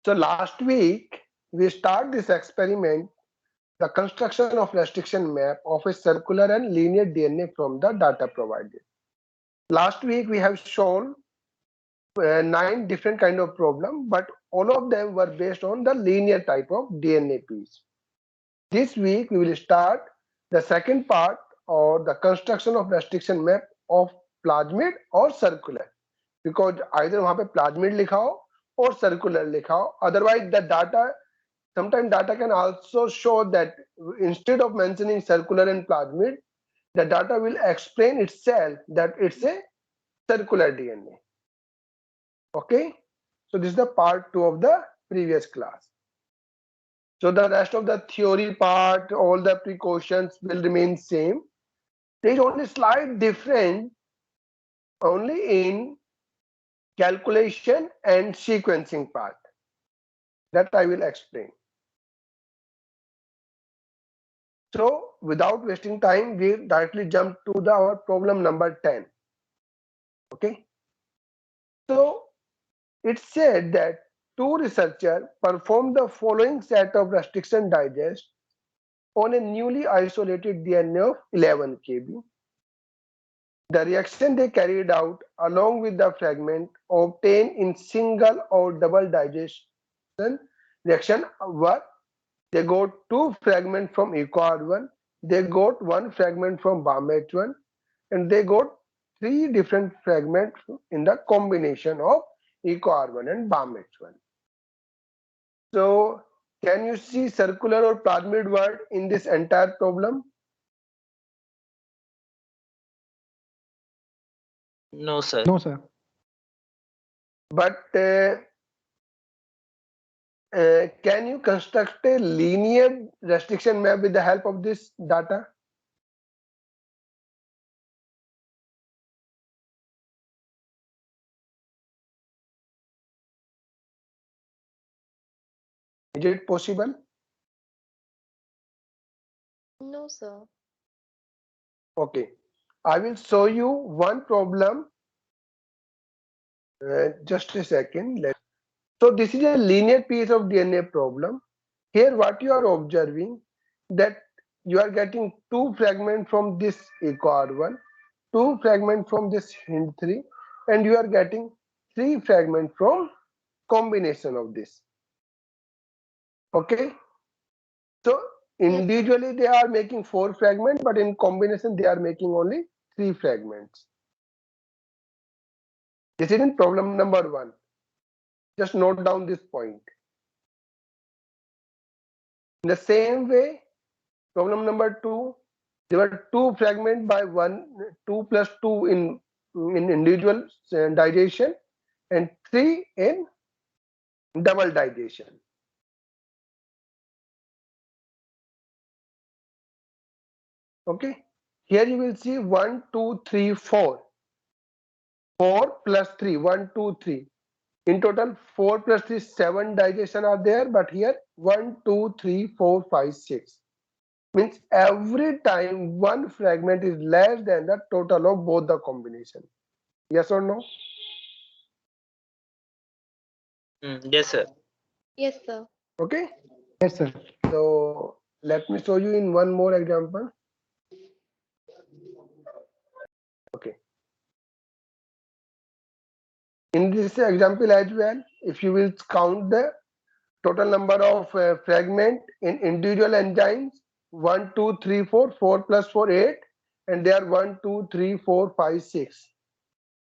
So last week we start this experiment, the construction of restriction map of a circular and linear DNA from the data provided. Last week we have shown 9 different kind of problem, but all of them were based on the linear type of DNA piece. This week we will start the second part, or the construction of restriction map of plasmid or circular, because either वहाँ पे plasmid लिखा हो or circular लिखा हो, otherwise the data, sometimes data can also show that instead of mentioning circular and plasmid, the data will explain itself that it's a circular DNA. Okay, so this is the part 2 of the previous class. So the rest of the theory part, all the precautions will remain same. There is only slight difference only in calculation and sequencing part, that I will explain. So without wasting time, we directly jump to our problem number 10. Okay, so it said that 2 researchers performed the following set of restriction digests on a newly isolated DNA of 11 kb. The reaction they carried out along with the fragment obtained in single or double digestion reaction were, they got 2 fragments from EcoR1, they got 1 fragment from BAMH1, and they got 3 different fragments in the combination of EcoR1 and BAMH1. So can you see circular or plasmid word in this entire problem? No, sir. No, sir. But can you construct a linear restriction map with the help of this data? Is it possible? No, sir. Okay, I will show you one problem. Just a second. So this is a linear piece of DNA problem. Here what you are observing, that you are getting 2 fragments from this EcoR1, 2 fragments from this Hind3, and you are getting 3 fragments from combination of this. Okay, so individually they are making 4 fragments, but in combination they are making only 3 fragments. This is in problem number 1. Just note down this point. In the same way, problem number 2, there were 2 fragments by 2 plus 2 in individual digestion and 3 in double digestion. Okay, here you will see 1, 2, 3, 4. 4 plus 3, 1, 2, 3. In total, 4 plus 3, 7 digestion are there, but here 1, 2, 3, 4, 5, 6. Means every time one fragment is less than the total of both the combination. Yes or no? Yes, sir. Yes, sir. Okay. Yes, sir. So let me show you in one more example. Okay. In this example as well, if you will count the total number of fragment in individual enzymes, 1, 2, 3, 4, 4 plus 4, 8, and they are 1, 2, 3, 4, 5, 6.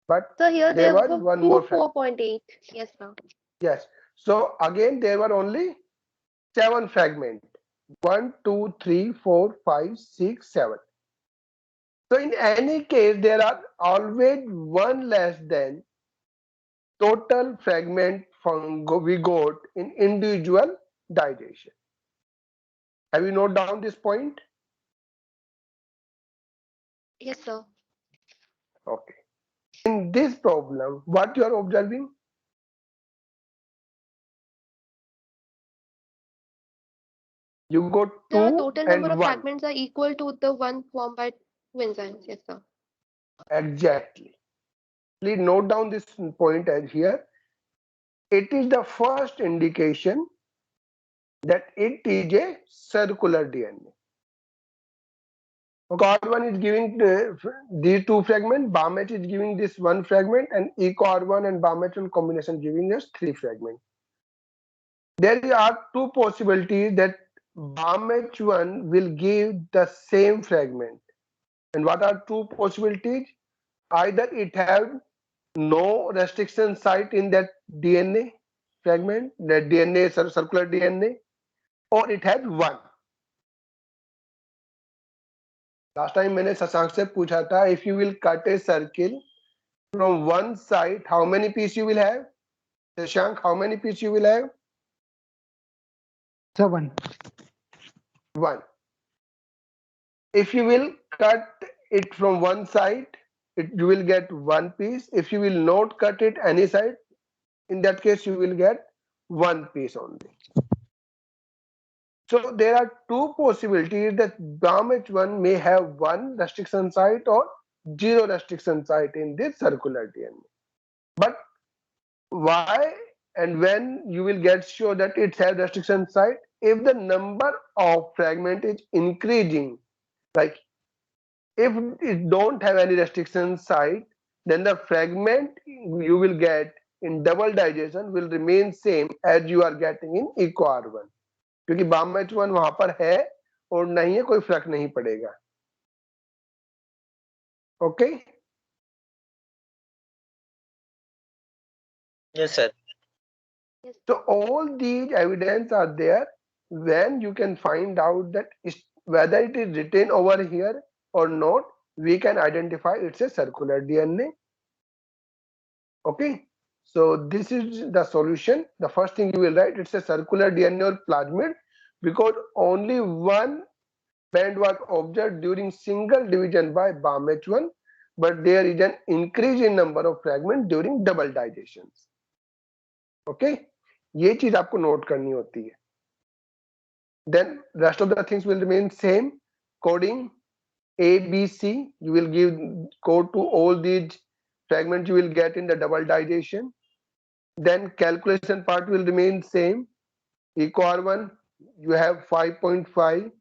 But So here there there was were one two more fragment. 4.8. Yes, sir. Yes. So again, there were only 7 fragments. 1, 2, 3, 4, 5, 6, 7. So in any case, there are always one less than total fragment we got in individual digestion. Have you noted down this point? Yes, sir. Okay. In this problem, what you are observing? You got The 2 total and number of 1. fragments are equal to the one formed by 2 enzymes. Yes, sir. Exactly. Please note down this point as here. it is the first indication that it is a circular DNA. COR1 is giving these two fragments, BAMH is giving this one fragment, and ECOR1 and BAMH1 combination giving us three fragments. There are two possibilities that BAMH1 will give the same fragment. And what are two possibilities? Either it have no restriction site in that DNA fragment, that DNA, circular DNA, or it has one. Last time मैंने शशांक से पूछा था, if you will cut a circle from one side, how many pieces you will have? Shashank, how many pieces you will have? So one. One. If you will cut it from one side, you will get one piece. If you will not cut it any side, in that case you will get one piece only. So there are two possibilities that BAMH1 may have one restriction site or zero restriction site in this circular DNA. But why and when you will get sure that it has restriction site? If the number of fragment is increasing, like if it don't have any restriction site, then the fragment you will get in double digestion will remain same as you are getting in EcoR1, क्योंकि BAMH1 वहां पर है और नहीं है, कोई फर्क नहीं पड़ेगा. Okay. Yes, sir. So all these evidence are there when you can find out that whether it is written over here or not, we can identify it's a circular DNA. Okay, so this is the solution. The first thing you will write, it's a circular DNA or plasmid, because only one band was observed during single division by BAMH1, but there is an increase in number of fragments during double digestions. Okay, ये चीज आपको note करनी होती है. Then rest of the things will remain same. Coding A, B, C, you will give code to all these fragments you will get in the double digestion. Then calculation part will remain same. EcoR1 you have 5.5,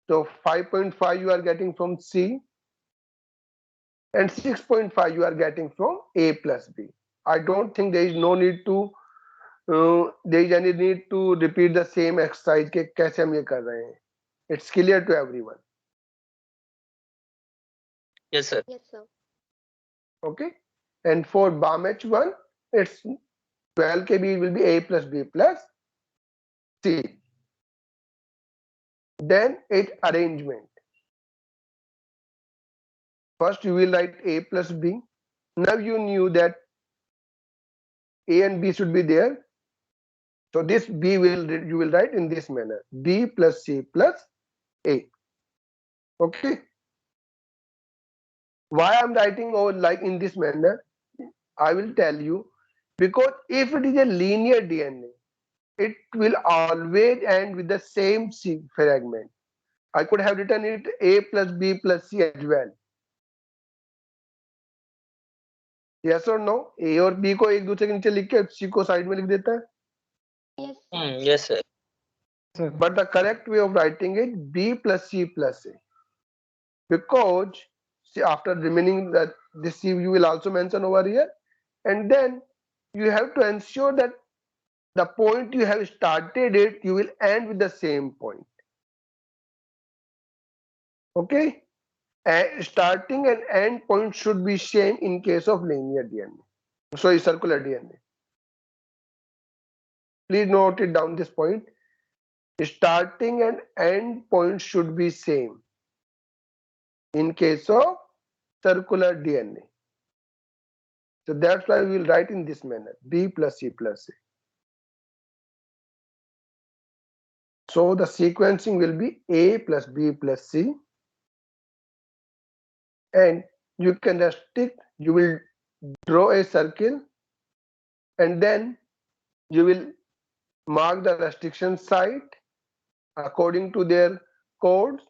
so 5.5 you are getting from C, and 6.5 you are getting from A plus B. I don't think there is no need to there is any need to repeat the same exercise के कैसे हम ये कर रहे हैं. It's clear to everyone. Yes, sir. Yes, sir. Okay, and for BAMH1 it's 12 kb will be A plus B plus C. Then its arrangement. First you will write A plus B. Now you knew that A and B should be there, so this B you will write in this manner, B plus C plus A. Okay, why I'm writing over like in this manner, I will tell you, because if it is a linear DNA, it will always end with the same C fragment. I could have written it A plus B plus C as well. Yes or no? A और B को एक दूसरे के नीचे लिख के C को side में लिख देता है. Yes, sir. Yes, sir. Sir. But the correct way of writing it, B plus C plus A, because see, after remaining that this C you will also mention over here, and then you have to ensure that the point you have started it, you will end with the same point. Okay, and starting and end point should be same in case of linear DNA. Sorry, circular DNA. Please note it down this point. Starting and end point should be same in case of circular DNA. So that's why we will write in this manner, B plus C plus A. So the sequencing will be A plus B plus C, and you can restrict, you will draw a circle, and then you will mark the restriction site according to their codes.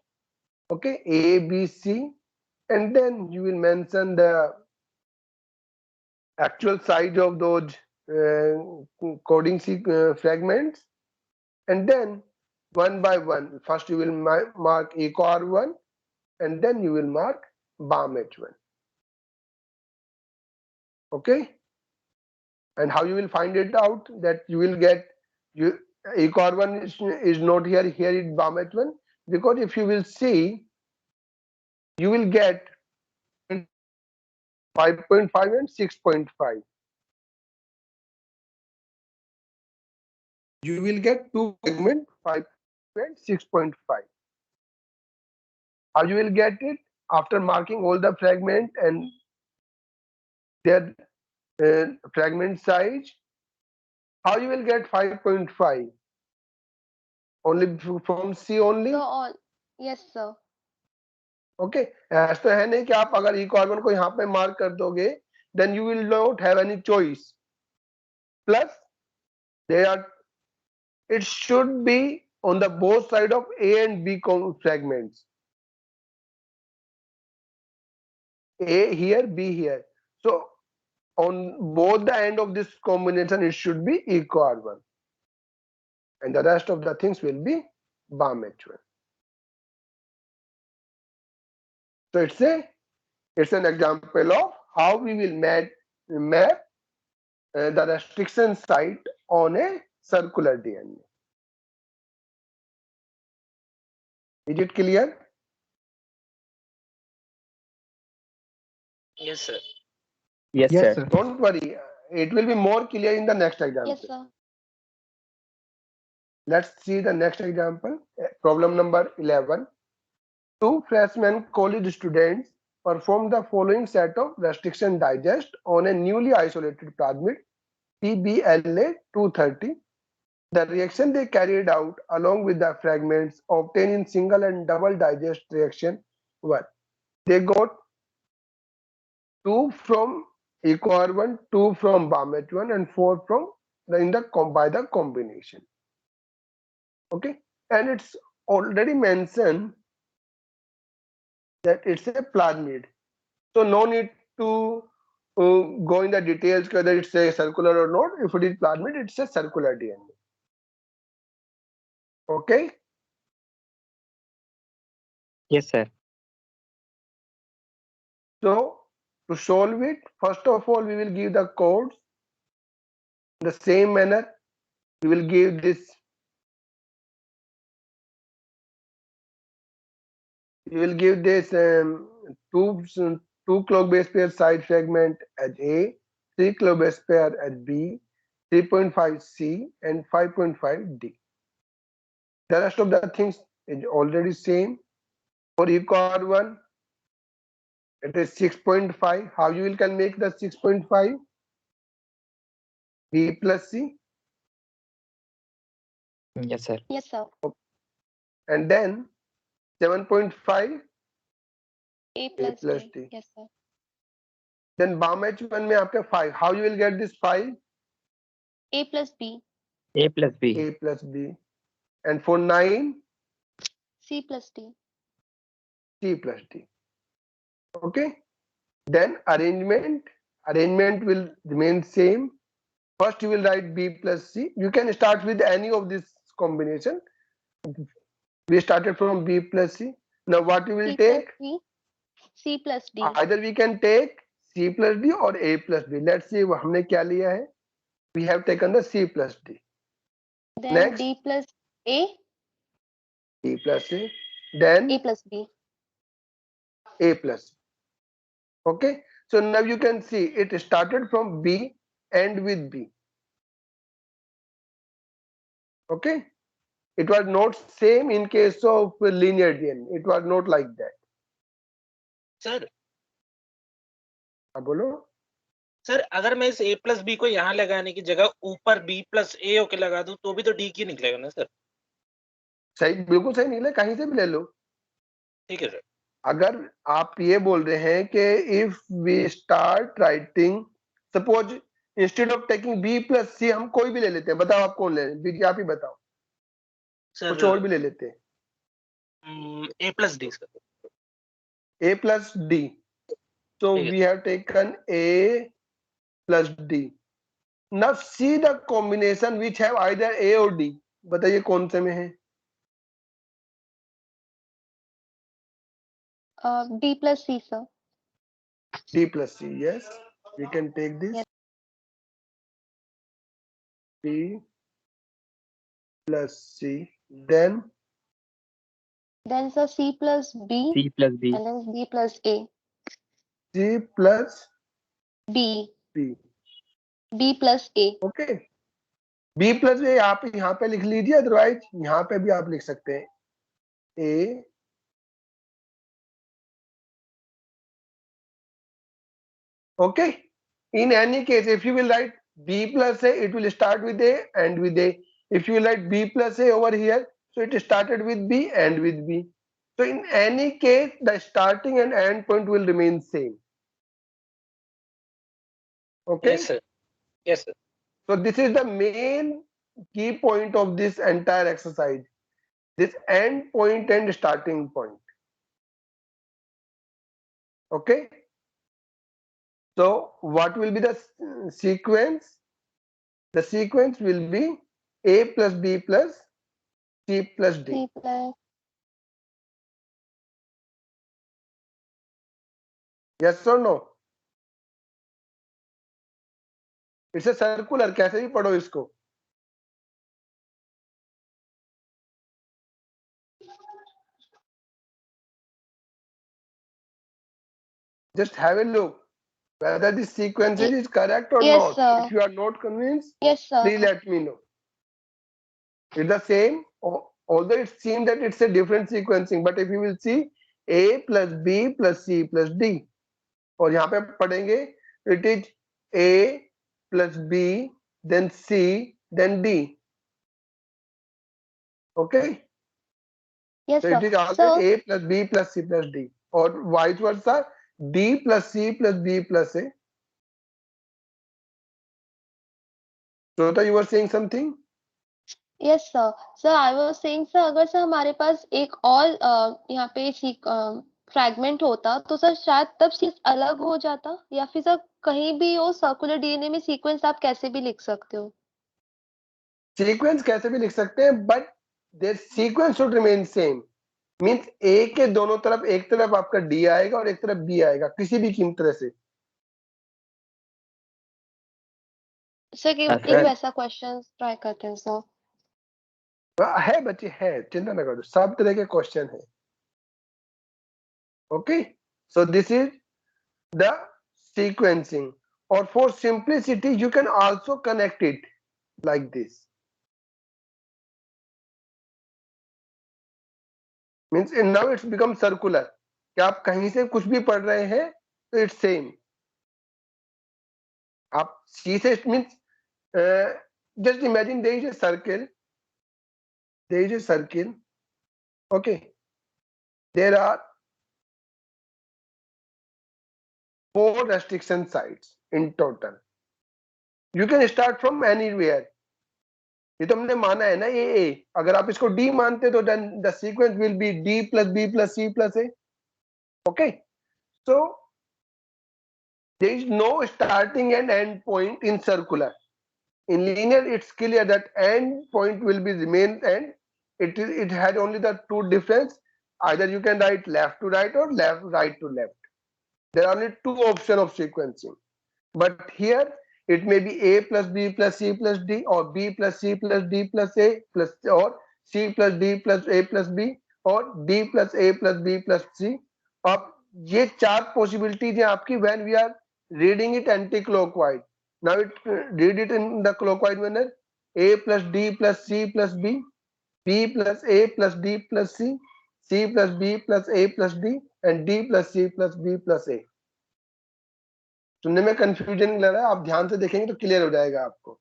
Okay, A, B, C, and then you will mention the actual size of those coding fragments, and then one by one. First you will mark eCore1, and then you will mark BAM-H1. Okay, and how you will find it out? That you will get eCore1 is not here. Here is BAM-H1, because if you will see, you will get 5.5 and 6.5. You will get two fragments, 5 and 6.5. How you will get it? After marking all the fragment and their fragment size, how you will get 5.5? Only from C only? So all, yes, sir. Okay, ऐसा तो है नहीं कि आप अगर eCarbon को यहाँ पे मार्क कर दोगे, then you will not have any choice. Plus, it should be on the both side of A and B fragments. A here, B here. So on both the end of this combination, it should be eCarbon, and the rest of the things will be BAM-H1. So it's an example of how we will map the restriction site on a circular DNA. Is it clear? Yes, sir. Yes, Yes, sir. sir. Don't worry, it will be more clear in the next example. Yes, sir. Let's see the next example. Problem number 11. Two freshman college students perform the following set of restriction digest on a newly isolated plasmid TBLA 230. The reaction they carried out along with the fragments obtained in single and double digest reaction were: they got 2 from eCore1, 2 from BAM-H1, and 4 from by the combination. Okay, and it's already mentioned that it's a plasmid, so no need to go in the details whether it's a circular or not. If it is plasmid, it's a circular DNA. Okay, Yes, sir. so to solve it, first of all, we will give the codes in the same manner. We will give this. We will give this two clog base pair side fragment as A, 3 clog base pair as B, 3.5 C, and 5.5 D. The rest of the things is already same. For eCore1, it is 6.5. How you can make the 6.5? B plus C, Yes, sir. Yes, sir. and then 7.5 A A plus plus D. D. Yes, sir. Then BAM-H1 में आपके 5. How you will get this 5? A plus B. A plus B. A plus B. And for 9, C plus D. C plus D. Okay. Then arrangement will remain same. First you will write B plus C. You can start with any of this combination. We started from B plus C. Now what you will C plus take? D. C plus D. Either we can take C plus D or A plus D. Let's see हमने क्या लिया है. We have taken the C plus D. Then Next. D plus A. D plus A. Then A plus B. A plus. Okay. So now you can see it started from B and with B. Okay. It was not same in case of linear DNA. It was not like that. Sir हाँ बोलो. Sir अगर मैं इस A plus B को यहाँ लगाने की जगह ऊपर B प्लस ए होके लगा दूं तो भी तो D की निकलेगा ना सर. सही, बिल्कुल सही निकले, कहीं से भी ले लो. ठीक है सर. अगर आप ये बोल रहे हैं कि if we start writing, suppose instead of taking B plus C हम कोई भी ले लेते हैं. बताओ आप कौन ले रहे हैं? आप ही बताओ. कुछ और सर भी ले लेते हैं. A plus D sir. A plus D. So ठीक है. we have taken A plus D. Now see the combination which have either A or D. बताइए कौन से में है? D plus C, sir. D plus C. Yes, we can take this. Yes. D plus C. Then Then sir, C plus B, C plus B. and then B plus A. C plus B. B. B plus A. Okay. B plus A आप यहाँ पे लिख लीजिए, otherwise यहाँ पे भी आप लिख सकते हैं A okay. In any case, if you will write B plus A, it will start with A and with A. If you will write B plus A over here, so it started with B and with B. So in any case, the starting and end point will remain same. Okay. Yes, sir. Yes, sir. So this is the main key point of this entire exercise. This end point and starting point. Okay. So what will be the sequence? The sequence will be A plus B plus C plus D. C plus. Yes or no? It's a circular. कैसे भी पढ़ो इसको. Just have a look whether this sequence is correct or Yes, not. sir. If you are not convinced, Yes, sir. please let me know. It's the same, although it seems that it's a different sequencing, but if you will see A plus B plus C plus D, और यहाँ पे पढ़ेंगे it is A plus B then C then D. Okay. Yes, So sir. it is always So, A plus B plus C plus D, or vice versa, D plus C plus B plus A. Shweta, you were saying something? yes, sir. Sir, I was saying, sir, अगर sir हमारे पास एक और यहाँ पे fragment होता तो sir शायद तब चीज अलग हो जाता, या फिर सर कहीं भी हो सर्कुलर डीएनए में सीक्वेंस आप कैसे भी लिख सकते हो. सीक्वेंस कैसे भी लिख सकते हैं, but their sequence should remain same. Means A के दोनों तरफ, एक तरफ आपका डी आएगा और एक तरफ बी आएगा, किसी भी कीमत तरह से. सर एक वैसा क्वेश्चन ट्राई करते हैं सर. है बच्चे, है, चिंता न करो, सब तरह के क्वेश्चन है. Okay. So this is the sequencing, और for simplicity you can also connect it like this. Means now it's become circular, कि आप कहीं से कुछ भी पढ़ रहे हैं तो इट्स सेम. आप सी से means just imagine there is a circle, okay. There are 4 restriction sites in total. You can start from anywhere. ये तो हमने माना है ना A. अगर आप इसको D मानते तो then the sequence will be D plus B plus C plus A. Okay. So there is no starting and end point in circular. In linear, it's clear that end point will be remain, and it had only the two difference. Either you can write left to right or right to left. There are only 2 options of sequencing. But here it may be A plus B plus C plus D, or B plus C plus D plus A plus, or C plus D plus A plus B, or D plus A plus B plus C. अब ये 4 possibilities हैं आपकी when we are reading it anti-clockwise. Now read it in the clockwise manner. A plus D plus C plus B, B plus A plus D plus C, C plus B plus A plus D, and D plus C plus B plus A. सुनने में confusion लग रहा है, आप ध्यान से देखेंगे तो क्लियर हो जाएगा आपको.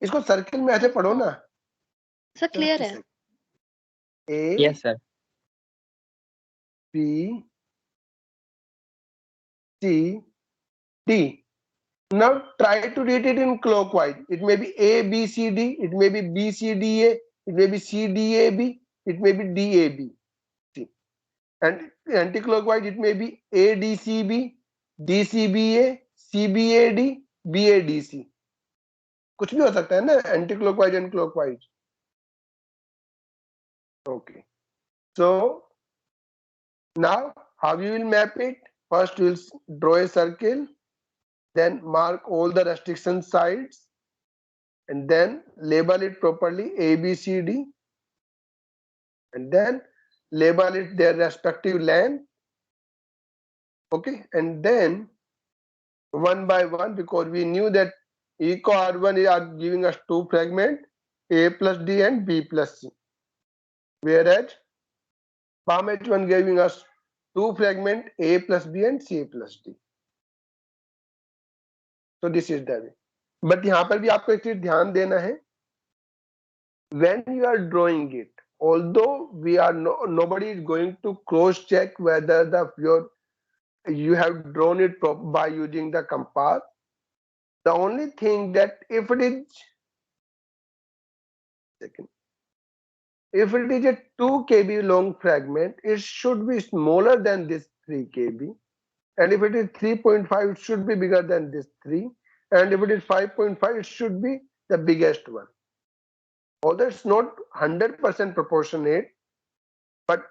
इसको सर्किल में ऐसे पढ़ो ना. सर क्लियर है. A, Yes, sir. B, C, D. Now try to read it in clockwise. It may be A, B, C, D. It may be B, C, D, A. It may be C, D, A, B. It may be D, A, B. See. And anti-clockwise, it may be A, D, C, B, D, C, B, A, CBAD, BADC, कुछ भी हो सकता है ना, anti clockwise and clockwise. Okay. So now how you will map it? First you will draw a circle, then mark all the restriction sites, and then label it properly A, B, C, D, and then label it their respective length. Okay, and then one by one, because we knew that eco R1 are giving us two fragments, A plus D and B plus C, whereas PAM H1 giving us two fragments, A plus B and C plus D. So this is the way. But यहाँ पर भी आपको एक चीज ध्यान देना है, when you are drawing it, although we are nobody is going to cross check whether you have drawn it by using the compass. The only thing that if it is a 2 kb long fragment, it should be smaller than this 3 kb, and if it is 3.5, it should be bigger than this 3, and if it is 5.5, it should be the biggest one. Although it's not 100% proportionate, but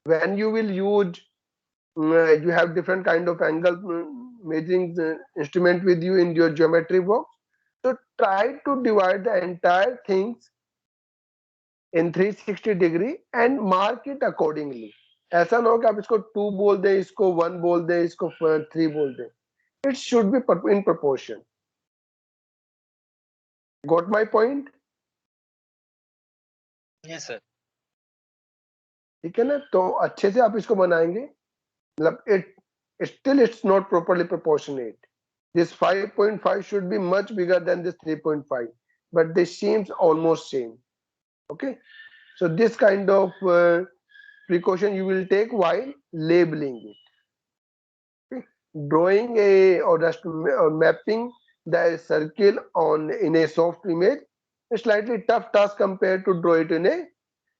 when you will use, you have different kind of angle measuring instrument with you in your geometry box, so try to divide the entire things in 360 degree and mark it accordingly. ऐसा ना हो कि आप इसको 2 बोल दें, इसको 1 बोल दें, इसको 3 बोल दें. It should be in proportion. Got my point? Yes sir. ठीक है ना, तो अच्छे से आप इसको बनाएंगे, मतलब it's not properly proportionate. This 5.5 should be much bigger than this 3.5, but this seems almost same. Okay, so this kind of precaution you will take while labeling it. Okay? Drawing or mapping the circle in a soft image is slightly tough task compared to draw it in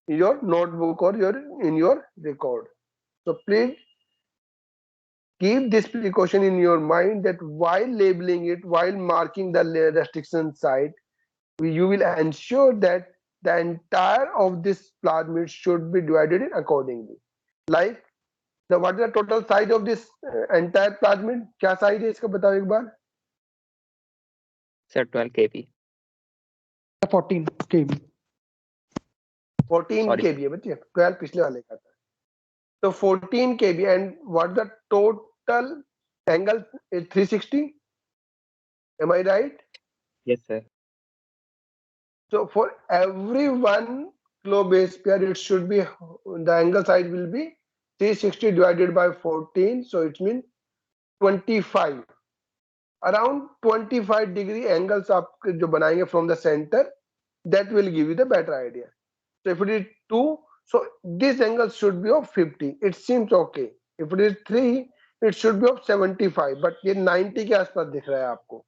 your notebook or in your record. So please keep this precaution in your mind that while labeling it, while marking the restriction site, you will ensure that the entire of this plasmid should be divided in accordingly. Like what is the total size of this entire plasmid? क्या size है इसका बताओ एक बार? Sir, 12 kb. 14 kb. 14 Sorry. kb है बच्चे, 12 पिछले वाले का था. So 14 kb, and what the total angle is 360? Am I right? Yes, sir. So for every 1 kilo base pair, it should be, the angle side will be 360 divided by 14, so it means 25. Around 25 degree angles आप जो बनाएंगे from the center, that will give you the better idea. So if it is 2, so this angle should be of 50. It seems okay. If it is 3, it should be of 75. But ये 90 के आसपास दिख रहा है आपको.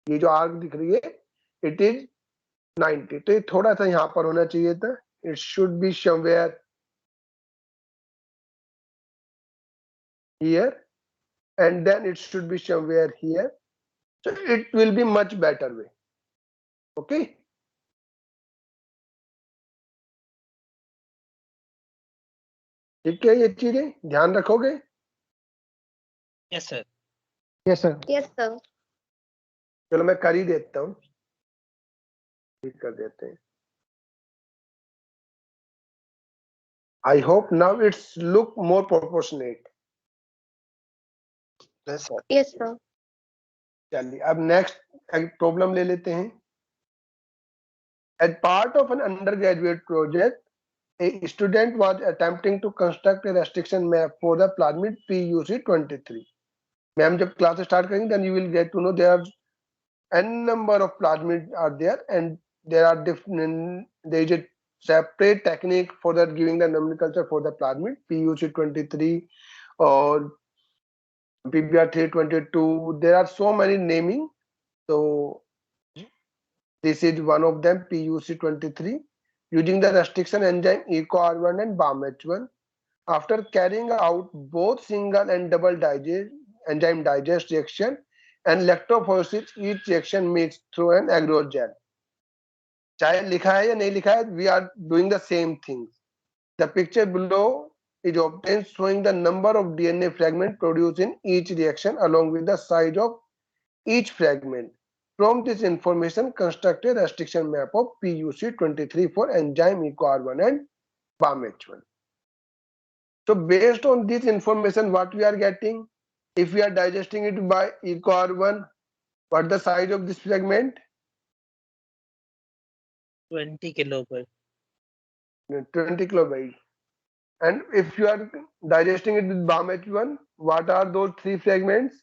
ये जो arc दिख रही है, it is 90. तो ये थोड़ा सा यहाँ पर होना चाहिए था. It should be somewhere here, and then it should be somewhere here. So it will be much better way. Okay. ठीक है, ये चीजें ध्यान रखोगे? Yes sir. Yes, sir. Yes, sir. चलो मैं कर ही देता हूँ, कर देते हैं. I hope now it's look more proportionate. Yes sir. Yes, sir. चलिए अब नेक्स्ट प्रॉब्लम ले लेते हैं. As part of an undergraduate project, a student was attempting to construct a restriction map for the plasmid PUC 23. Ma'am, जब class start करेंगे, then you will get to know there are n number of plasmids are there, and there are different. There is a separate technique for that, giving the nomenclature for the plasmid PUC 23 or PBR 322. There are so many naming. So this is one of them, PUC 23, using the restriction enzyme EcoR1 and BAMH1. After carrying out both single and double enzyme digest reaction, and electrophoresis each reaction meets through an agarose gel. चाहे लिखा है या नहीं लिखा है, we are doing the same things. The picture below is obtained showing the number of DNA fragments produced in each reaction along with the size of each fragment. From this information, construct a restriction map of PUC23 for enzyme EcoR1 and BAMH1. So based on this information, what we are getting, if we are digesting it by EcoR1, what the size of this fragment? 20 kilobyte. 20 kilobyte. And if you are digesting it with BAMH1, what are those three fragments?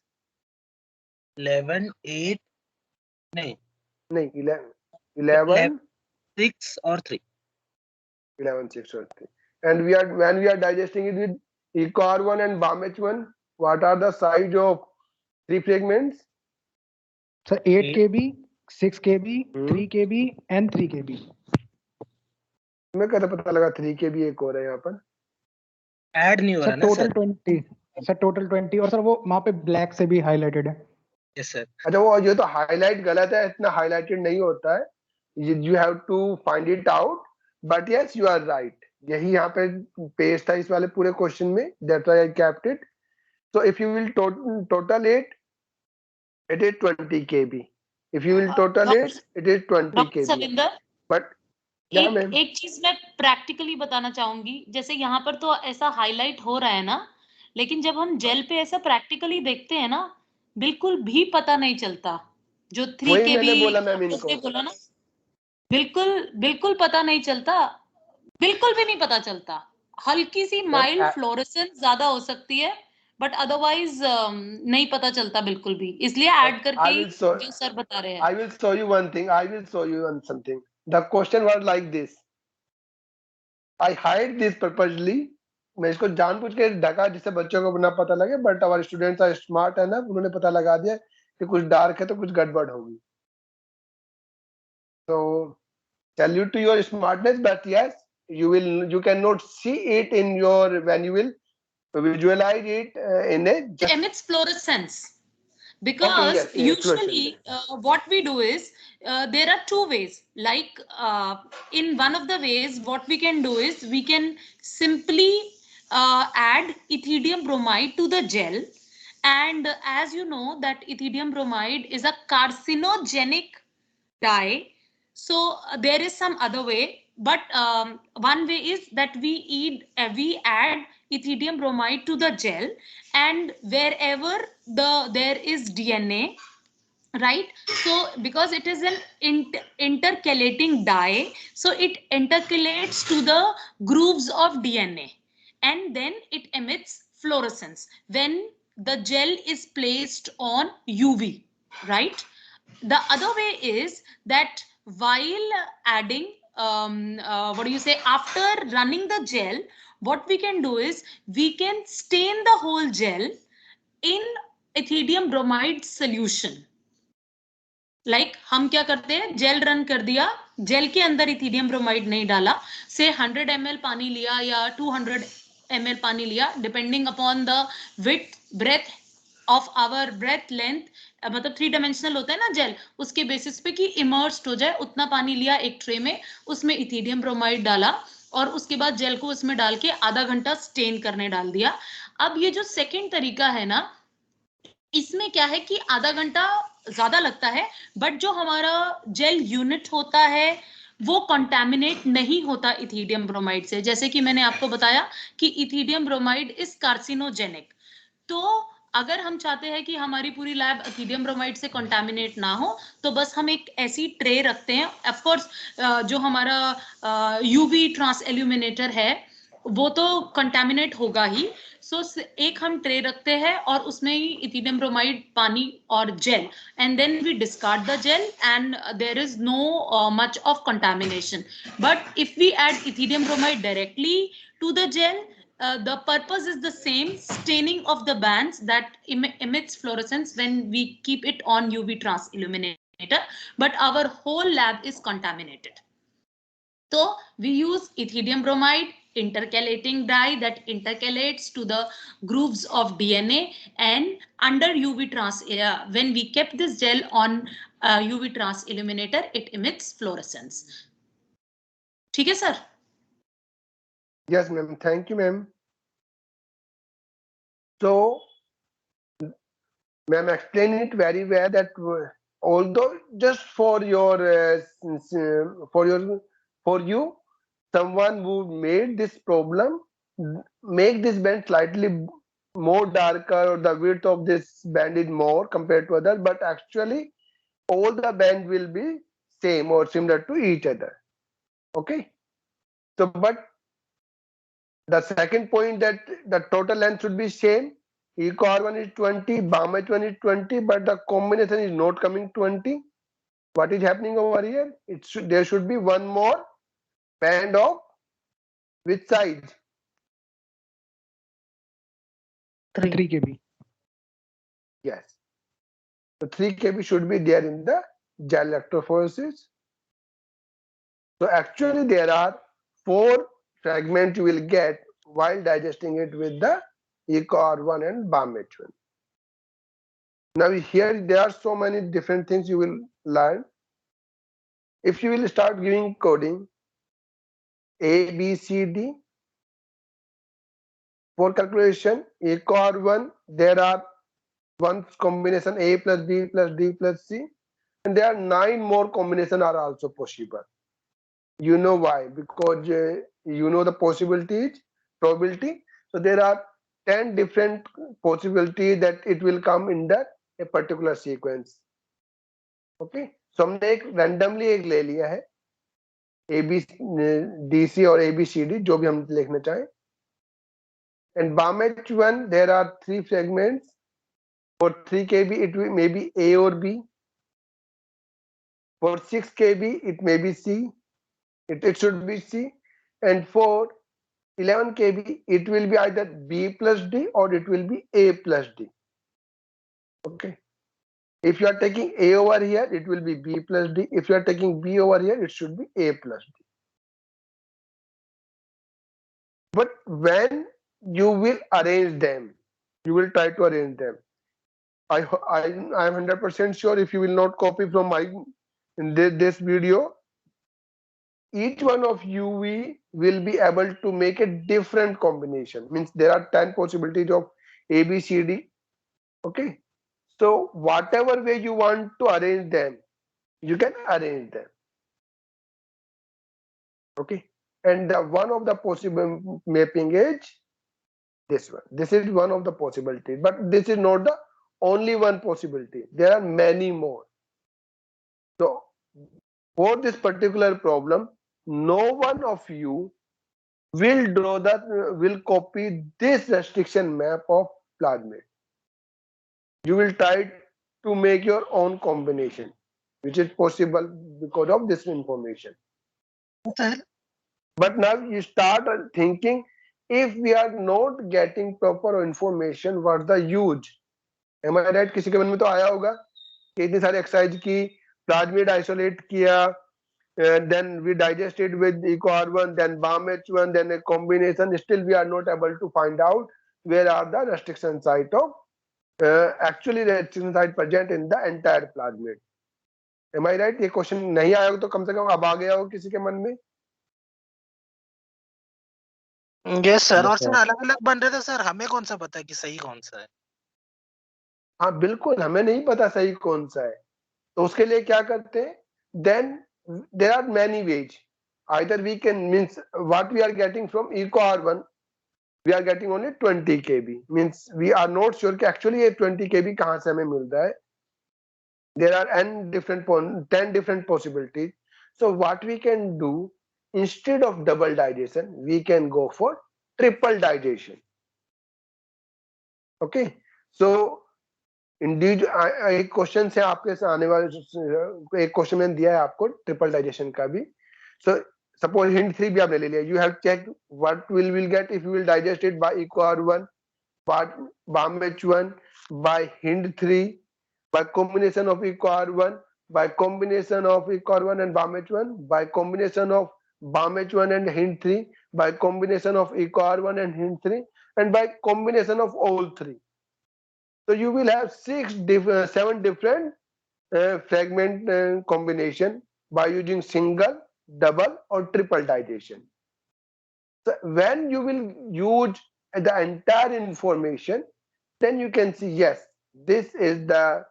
11, 8, नहीं, 11, 6 or 3. 11, 6 or 3. And when we are digesting it with EcoR1 and BAMH1, what are the size of three fragments? Sir, 8 kb, 6 kb, Hmm. 3 kb and 3 kb. मैं कैसे पता लगा 3 के भी एक और है यहाँ पर? ऐड नहीं हो रहा सर ना टोटल सर? 20, सर टोटल 20 और सर वो वहाँ पे ब्लैक से भी हाईलाइटेड है. Yes sir. अच्छा, वो ये तो हाईलाइट गलत है, इतना हाईलाइटेड नहीं होता है. You have to find it out, but yes you are right. यही यहाँ पे पेज था इस वाले पूरे क्वेश्चन में, that's why I kept it. So if you will total it is 20 kb. If you will total it is 20 kb. Savinder, but एक चीज मैं प्रैक्टिकली बताना चाहूंगी. जैसे यहाँ पर तो ऐसा हाईलाइट हो रहा है ना, लेकिन जब हम जेल पे ऐसा प्रैक्टिकली देखते हैं ना, बिल्कुल भी पता नहीं चलता. जो 3 वही के मैंने भी बोला मैम इनको. बोला ना, बिल्कुल पता नहीं चलता, बिल्कुल भी नहीं पता चलता. हल्की सी माइल्ड फ्लोरेसेंस ज्यादा हो सकती है, बट अदरवाइज नहीं पता चलता बिल्कुल भी. इसलिए ऐड करके ही जो सर बता रहे हैं. I will show you one thing. I will show you one something. The question was like this. I hide this purposely. मैं इसको जानबूझ के ढका जिससे बच्चों को ना पता लगे, but our students are smart है ना, उन्होंने पता लगा दिया कि कुछ डार्क है तो कुछ गड़बड़ होगी. So salute to your smartness, but yes, you cannot see it in your when you will visualize it in a just emits fluorescence. Because yes, usually what we do is there are two ways. Like in one of the ways, what we can do is we can simply add ethidium bromide to the gel. And as you know that ethidium bromide is a carcinogenic dye. So there is some other way. But one way is that we add ethidium bromide to the gel, and wherever there is DNA, right? So because it is an intercalating dye, so it intercalates to the grooves of DNA, and then it emits fluorescence when the gel is placed on UV, right? The other way is that while adding after running the gel, what we can do is we can stain the whole gel in ethidium bromide solution. Like हम क्या करते हैं, jail run कर दिया, jail के अंदर ethidium bromide नहीं डाला, से 100 ml पानी लिया या 200 ml पानी लिया, depending upon the width breath of our breath length, मतलब 3 डायमेंशनल होता है ना जेल, उसके बेसिस पे कि इमर्स्ड हो जाए उतना पानी लिया एक ट्रे में, उसमें इथिडियम ब्रोमाइड डाला और उसके बाद जेल को उसमें डाल के आधा घंटा स्टेन करने डाल दिया. अब ये जो सेकेंड तरीका है ना, इसमें क्या है कि आधा घंटा ज्यादा लगता है, बट जो हमारा जेल यूनिट होता है वो कंटामिनेट नहीं होता इथिडियम ब्रोमाइड से. जैसे कि मैंने आपको बताया कि इथिडियम ब्रोमाइड इज कार्सिनोजेनिक. तो अगर हम चाहते हैं कि हमारी पूरी लैब इथिडियम ब्रोमाइड से कंटामिनेट ना हो, तो बस हम एक ऐसी ट्रे रखते हैं. ऑफ कोर्स जो हमारा यूवी ट्रांस एल्यूमिनेटर है वो तो कंटामिनेट होगा ही. सो एक हम ट्रे रखते हैं और उसमें ही इथिडियम ब्रोमाइड, पानी और gel, and then we discard the gel and there is no much of contamination. But if we add ethidium bromide directly to the gel, the purpose is the same, staining of the bands that emits fluorescence when we keep it on UV trans illuminator, but our whole lab is contaminated. So we use ethidium bromide intercalating dye that intercalates to the grooves of DNA, and under UV when we kept this gel on UV trans illuminator, it emits fluorescence. ठीक है sir? Yes, ma'am. Thank you, ma'am. So, ma'am explained it very well that although just for your for you, someone who made this problem make this band slightly more darker, or the width of this band is more compared to others, but actually all the band will be same or similar to each other. Okay, so but the second point, that the total length should be same. Eco R1 is 20, BAM H1 is 20, but the combination is not coming 20. What is happening over here? There should be one more band of which size? 3 kb. Yes. So 3 kb should be there in the gel electrophoresis. So actually there are 4 fragments you will get while digesting it with the Eco R1 and BAM H1. Now here there are so many different things you will learn. If you will start giving coding A, B, C, D for calculation, Eco R1, there are one combination A plus B plus D plus C, and there are 9 more combinations are also possible. You know why? Because you know the possibilities, probability. So there are 10 different possibilities that it will come in that a particular sequence. Okay, so हमने एक randomly एक ले लिया है A B D C और A B C D जो भी हम लिखना चाहें. And BAM H1 there are 3 fragments. For 3 kb it may be A or B. For 6 kb it may be C. It should be C. And for 11 kb it will be either B plus D or it will be A plus D. Okay. If you are taking A over here, it will be B plus D. If you are taking B over here, it should be A plus D. But when you will arrange them, you will try to arrange them. I am 100% sure if you will not copy from my this video, each one of you will be able to make a different combination. Means there are 10 possibilities of A, B, C, D. Okay. So whatever way you want to arrange them, you can arrange them. Okay. And one of the possible mapping is this one. This is one of the possibilities, but this is not the only one possibility. There are many more. So for this particular problem, no one of you will copy this restriction map of Plasmid. You will try to make your own combination, which is possible because of this information. But now you start thinking, if we are not getting proper information, what's the use? Am I right? किसी के मन में तो आया होगा कि इतनी सारी एक्सरसाइज की, प्लाज्मिड आइसोलेट किया, then we digested with Eco R1, then BAM H1, then a combination. Still we are not able to find out where are the restriction site of actually restriction site present in the entire plasmid. Am I right? ये question नहीं आया हो तो कम से कम अब आ गया हो किसी के मन में. Yes sir. Yes, और sir. सर अलग अलग बन रहे थे सर, हमें कौन सा पता है कि सही कौन सा है? हाँ बिल्कुल, हमें नहीं पता सही कौन सा है, तो उसके लिए क्या करते हैं? Then there are many ways. Either we can, means what we are getting from Eco R1, we are getting only 20 kb. Means we are not sure कि actually ये 20 kb कहाँ से हमें मिल रहा है. There are 10 different possibilities. So what we can do, instead of double digestion, we can go for triple digestion. Okay. So individual एक question से आपके से आने वाले एक क्वेश्चन मैंने दिया है आपको ट्रिपल डाइजेशन का भी. सो सपोज हिंट 3 भी आपने ले लिया. You have check what will get if you will digest it by Eco R1, BAM H1, by hint 3, by combination of eco R1, by combination of eco R1 and BAM H1, by combination of BAM-H1 and Hint3, by combination of EcoR1 and Hint3, and by combination of all three. So you will have 7 different fragment combination by using single, double or triple digestion. So when you will use the entire information, then you can see, yes, this is the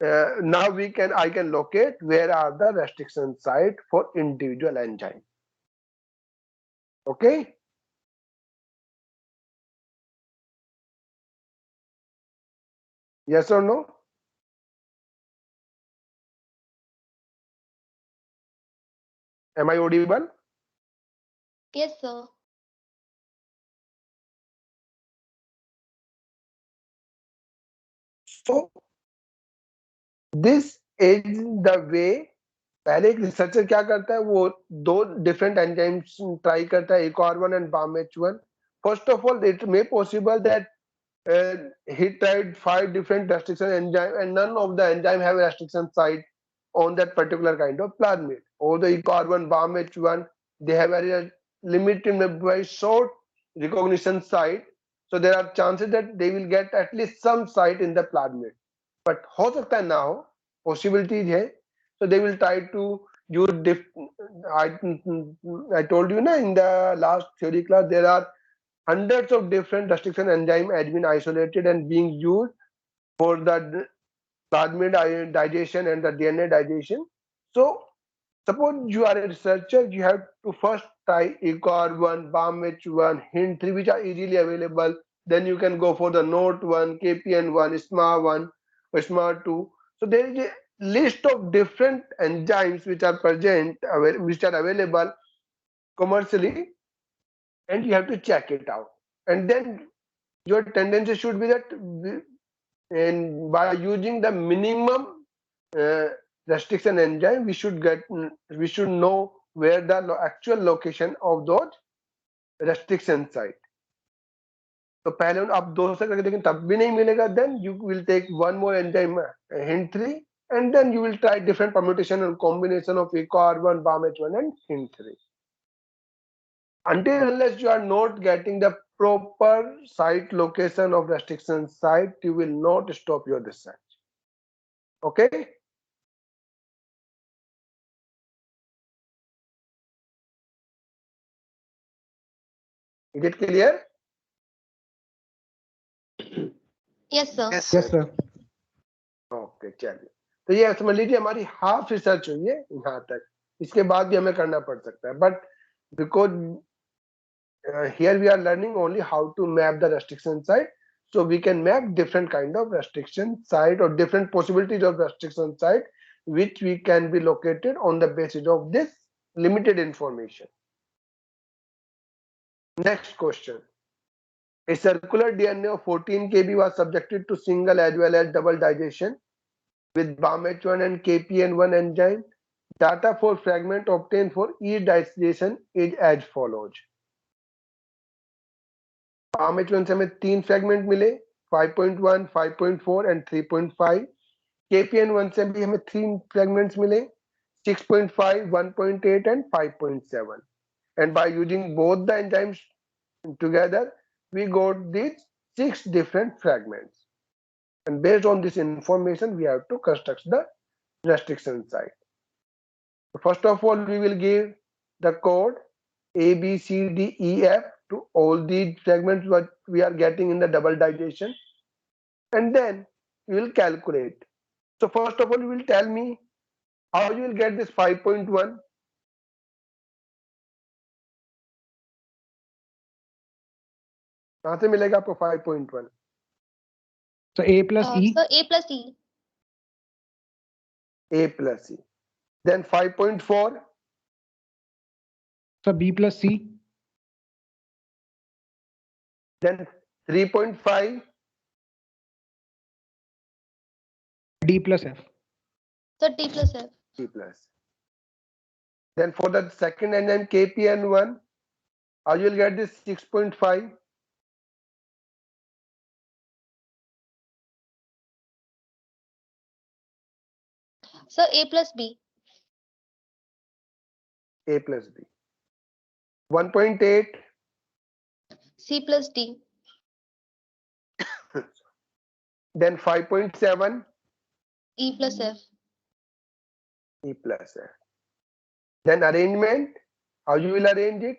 now I can locate where are the restriction site for individual enzyme. Okay. Yes or no? Am I audible? Yes, sir. So this is the way. पहले एक researcher क्या करता है, वो 2 different enzymes try करता है, EcoR1 and BAM-H1. First of all, it may possible that he tried 5 different restriction enzyme and none of the enzyme have a restriction site on that particular kind of plasmid. Or the EcoR1, BAM-H1, they have a limited, very short recognition site. So there are chances that they will get at least some site in the plasmid. But हो सकता है ना हो, possibilities है. So they will try to use I told you na in the last theory class, there are hundreds of different restriction enzyme has been isolated and being used for the plasmid digestion and the DNA digestion. So suppose you are a researcher, you have to first try EcoR1, BAM-H1, Hint3, which are easily available. Then you can go for the NOT1, KPN1, SMA1, or SMA2. So there is a list of different enzymes which are present, which are available commercially, and you have to check it out. And then your tendency should be that, and by using the minimum restriction enzyme, we should know where the actual location of those restriction site. तो पहले आप 2 से करके देखें तब भी नहीं मिलेगा, then you will take one more enzyme, Hint3, and then you will try different permutation and combination of EcoR1, BAM-H1 and Hint3. Until unless you are not getting the proper site location of restriction site, you will not stop your research. Okay. Is it clear? Yes, sir. Yes, sir. Okay, चलिए. तो ये समझ लीजिए हमारी half research हुई है यहाँ तक. इसके बाद भी हमें करना पड़ सकता है, but because here we are learning only how to map the restriction site, so we can map different kind of restriction site or different possibilities of restriction site which we can be located on the basis of this limited information. Next question. A circular DNA of 14 kb was subjected to single as well as double digestion with BAM-H1 and KPN1 enzyme. Data for fragment obtained for each digestion is as follows. BAM-H1 से हमें 3 fragment मिले, 5.1, 5.4 and 3.5. KPN1 से भी हमें 3 fragments मिले, 6.5, 1.8 and 5.7. And by using both the enzymes together, we got these 6 different fragments. And based on this information, we have to construct the restriction site. First of all, we will give the code A, B, C, D, E, F to all these fragments what we are getting in the double digestion. And then we will calculate. So first of all, you will tell me how you will get this 5.1. कहाँ से मिलेगा आपको 5.1? So A plus E. Sir, A plus E. A plus E. Then 5.4. So B plus C. Then 3.5. D plus F. Sir, D plus F. C plus. Then for the second enzyme KPN1, how you will get this 6.5? Sir, A plus B. A plus B. 1.8, C plus D. then 5.7, E plus F. E plus F. Then arrangement, how you will arrange it?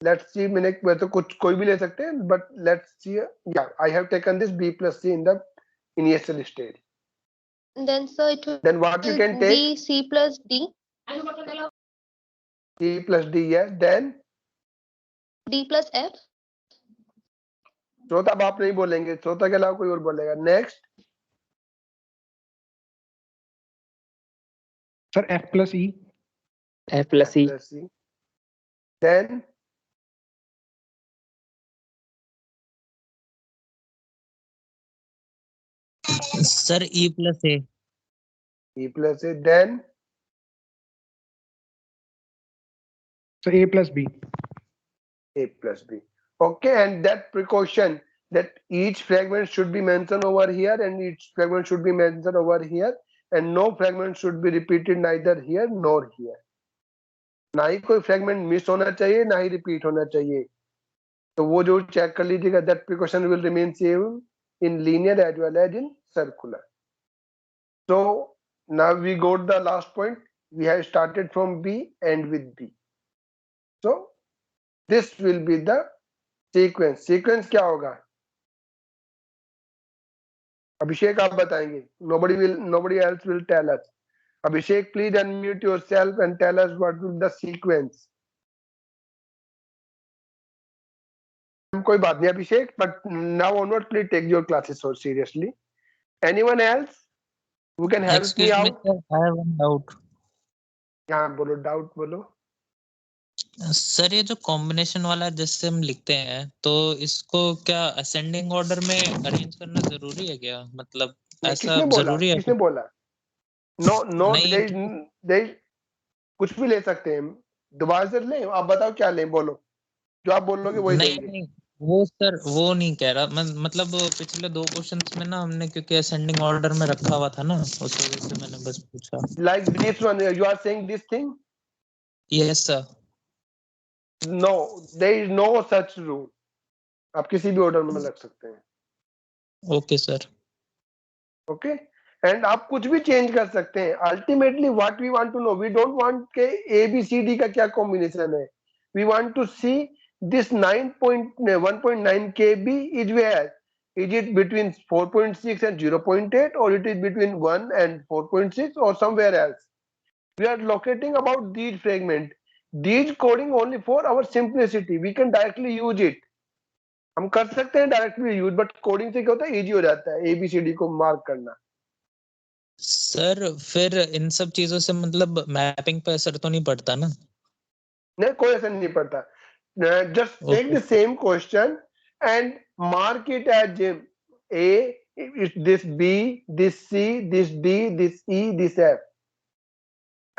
Let's see. मैंने वैसे कुछ कोई भी ले सकते हैं, but let's see. Yeah, I have taken this B plus C in the initial stage. Then sir, it will Then what you can take? be C plus D. C plus D, yes. Then D plus F. श्रोता अब आप नहीं बोलेंगे, श्रोता के अलावा कोई और बोलेगा. Next, sir F plus E. F plus E. plus C. Then sir E plus A. E plus A. Then So A plus B. A plus B. Okay, and that precaution that each fragment should be mentioned over here and each fragment should be mentioned over here, and no fragment should be repeated neither here nor here. ना ही कोई fragment miss होना चाहिए, ना ही repeat होना चाहिए. तो वो जो चेक कर लीजिएगा. That precaution will remain same in linear as well as in circular. So now we got the last point. We have started from B and with B. So this will be the sequence. Sequence क्या होगा? Abhishek आप बताएंगे. Nobody else will tell us. Abhishek, please unmute yourself and tell us what will the sequence. कोई बात नहीं अभिषेक, but now onward please take your classes so seriously. Anyone else who can help me Excuse me, out? sir, I have one doubt. हाँ बोलो, doubt बोलो. Sir ये जो combination वाला जैसे हम लिखते हैं तो इसको क्या असेंडिंग ऑर्डर में अरेंज करना जरूरी है क्या? मतलब नहीं, ऐसा किसने बोला? जरूरी है? किसने बोला? नो नो, नहीं दे कुछ भी ले सकते हैं. दोबारा से लें, आप बताओ क्या लें, बोलो. जो आप बोलोगे वही नहीं लेंगे. नहीं वो सर वो नहीं कह रहा मैं, मतलब पिछले 2 क्वेश्चंस में ना हमने क्योंकि असेंडिंग ऑर्डर में रखा हुआ था ना, उस वजह से मैंने बस पूछा. Like this one, you are saying this thing? Yes sir. No, there is no such rule. आप किसी भी ऑर्डर में रख सकते हैं. Okay sir. ओके, एंड आप कुछ भी चेंज कर सकते हैं. Ultimately what we want to know, we don't want के ए बी सी डी का क्या कॉम्बिनेशन है. We want to see this 1.9 kb is where. Is it between 4.6 and 0.8 or it is between 1 and 4.6 or somewhere else? We are locating about these fragment. These coding only for our simplicity. We can directly use it. हम कर सकते हैं directly use, but coding से क्या होता है, easy हो जाता है एबीसीडी को मार्क करना. सर फिर इन सब चीजों से मतलब मैपिंग पे असर तो नहीं पड़ता ना? नहीं, कोई असर नहीं पड़ता. Just take the same question and mark it as A, this B, this C, this D, this E, this F,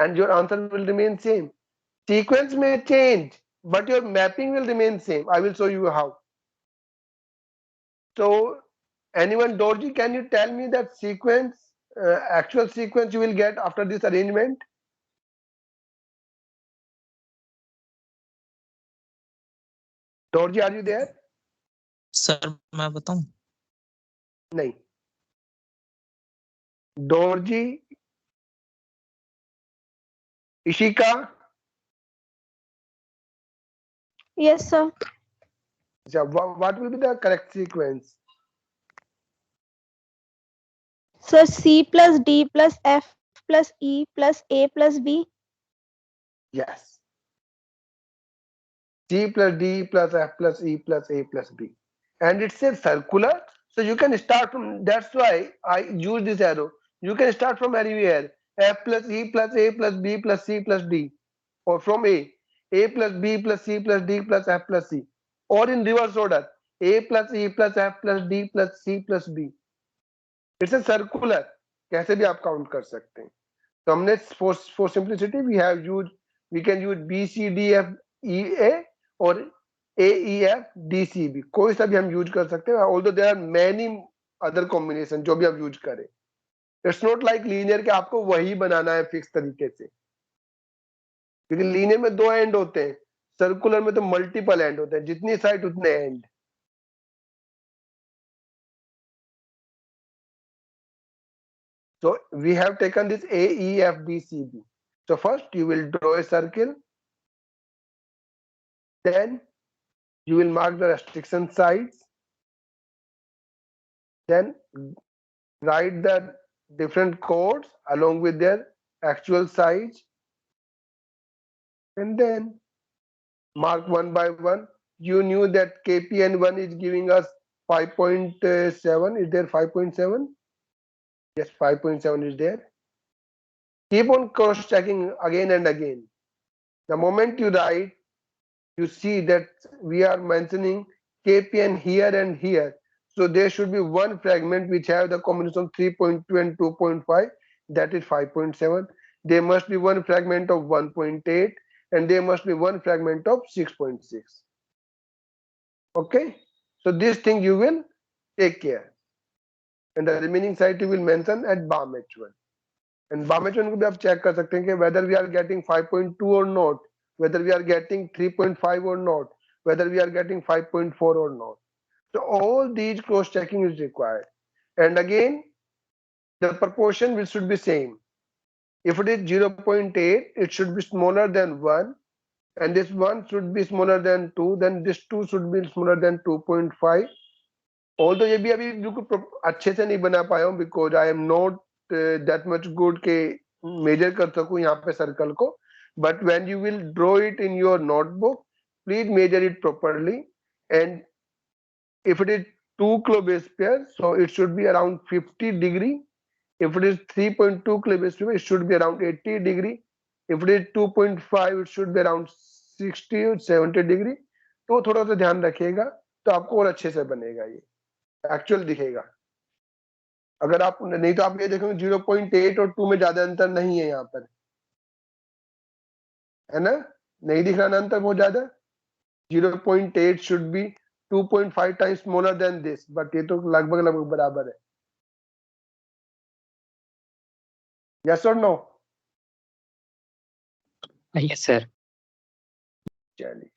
and your answer will remain same. Sequence में change but your mapping will remain same. I will show you how. So anyone, Dorji, can you tell me that sequence, actual sequence you will get after this arrangement? Dorji, are you there? Sir मैं बताऊं? नहीं. Dorji, Ishika? Yes, sir. So what will be the correct sequence? Sir, C plus D plus F plus E plus A plus B. Yes. C plus D plus F plus E plus A plus B. And it's a circular. So you can start from, that's why I use this arrow. You can start from anywhere. F plus E plus A plus B plus C plus D. Or from A plus B plus C plus D plus F plus C. Or in reverse order. A plus E plus F plus D plus C plus B. It's a circular. कैसे भी आप count कर सकते हैं. तो हमने for simplicity we can use B C D F E A और A E F D C B. कोई सा भी हम यूज कर सकते हैं. Although there are many other combination जो भी आप यूज करें. It's not like linear के आपको वही बनाना है फिक्स तरीके से, क्योंकि लीनियर में 2 एंड होते हैं. सर्कुलर में तो मल्टीपल एंड होते हैं, जितनी साइड उतने and. So we have taken this A, E, F, B, C, D. So first you will draw a circle, then you will mark the restriction sides, then write the different codes along with their actual size, and then mark one by one. You knew that KPN1 is giving us 5.7. Is there 5.7? Yes, 5.7 is there. Keep on cross checking again and again. The moment you write, you see that we are mentioning KPN here and here. So there should be one fragment which have the combination 3.2 and 2.5, that is 5.7. There must be one fragment of 1.8 and there must be one fragment of 6.6. Okay, so this thing you will take care, and the remaining site you will mention at BAM H1. And BAM H1 को भी आप check कर सकते हैं कि whether we are getting 5.2 or not, whether we are getting 3.5 or not, whether we are getting 5.4 or not. So all these cross checking is required. And again, the proportion should be same. If it is 0.8, it should be smaller than 1, and this 1 should be smaller than 2, then this 2 should be smaller than 2.5. Although ये भी अभी बिल्कुल अच्छे से नहीं बना पाया हूँ, because I am not that much good के measure कर सकूँ यहाँ पे circle को. But when you will draw it in your notebook, please measure it properly. And if it is 2 kilobase pair, so it should be around 50 degree. If it is 3.2 kilobase pair, it should be around 80 degree. If it is 2.5, it should be around 60 or 70 degree. तो थोड़ा सा ध्यान रखिएगा, तो आपको और अच्छे से बनेगा, ये एक्चुअल दिखेगा. अगर आप नहीं तो आप ये देखोगे 0.8 और 2 में ज्यादा अंतर नहीं है यहाँ पर, है ना? नहीं दिख रहा ना अंतर बहुत ज्यादा. 0.8 should be 2.5 times smaller than this, but ये तो लगभग लगभग बराबर है. Yes or no? Yes, sir. चलिए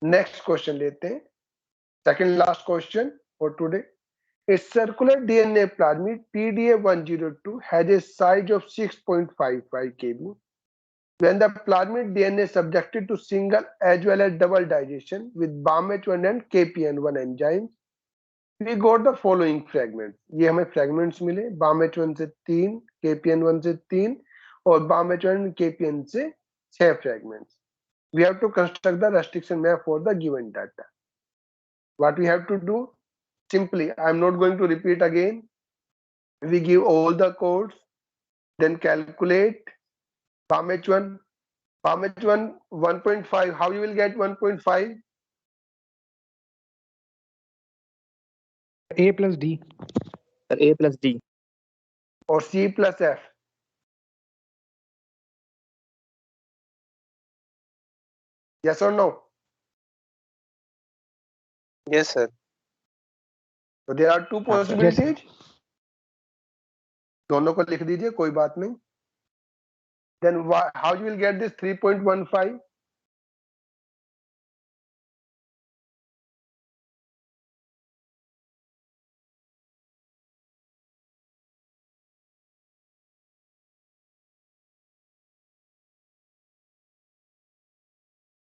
नेक्स्ट क्वेश्चन लेते हैं. Second last question for today. A circular DNA plasmid PDA102 has a size of 6.55 kb. When the plasmid DNA is subjected to single as well as double digestion with BAMH1 and KPN1 enzymes, we got the following fragments. ये हमें fragments मिले, BAMH1 से 3, KPN1 से 3 और BAMH1 KPN से 6 fragments. We have to construct the restriction map for the given data. What we have to do? Simply, I am not going to repeat again. We give all the codes, then calculate BAMH1. BAMH1 1.5. How you will get 1.5? A plus D. Sir, A plus D. Or C plus F? Yes or no? Yes, sir. So there are two Yes, possibilities. दोनों को लिख दीजिए, कोई बात नहीं. Then how you will get this 3.15?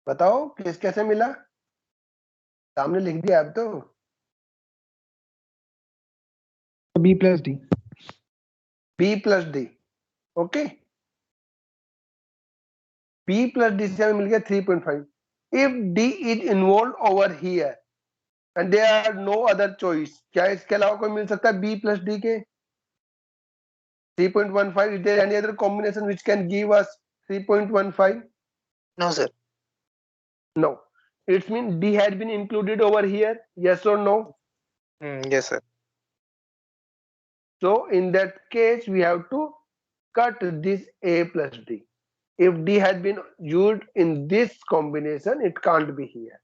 बताओ किस कैसे मिला? सामने लिख दिया अब तो. B plus D. B plus D. Okay. B plus D से हमें मिल गया 3.5. If D is involved over here and there are no other choice, क्या इसके अलावा कोई मिल सकता है B plus D के? 3.15. Is there any other combination which can give us 3.15? No, sir. No. It means D had been included over here. Yes or no? Yes, sir. So in that case, we have to cut this A plus D. If D had been used in this combination, it can't be here.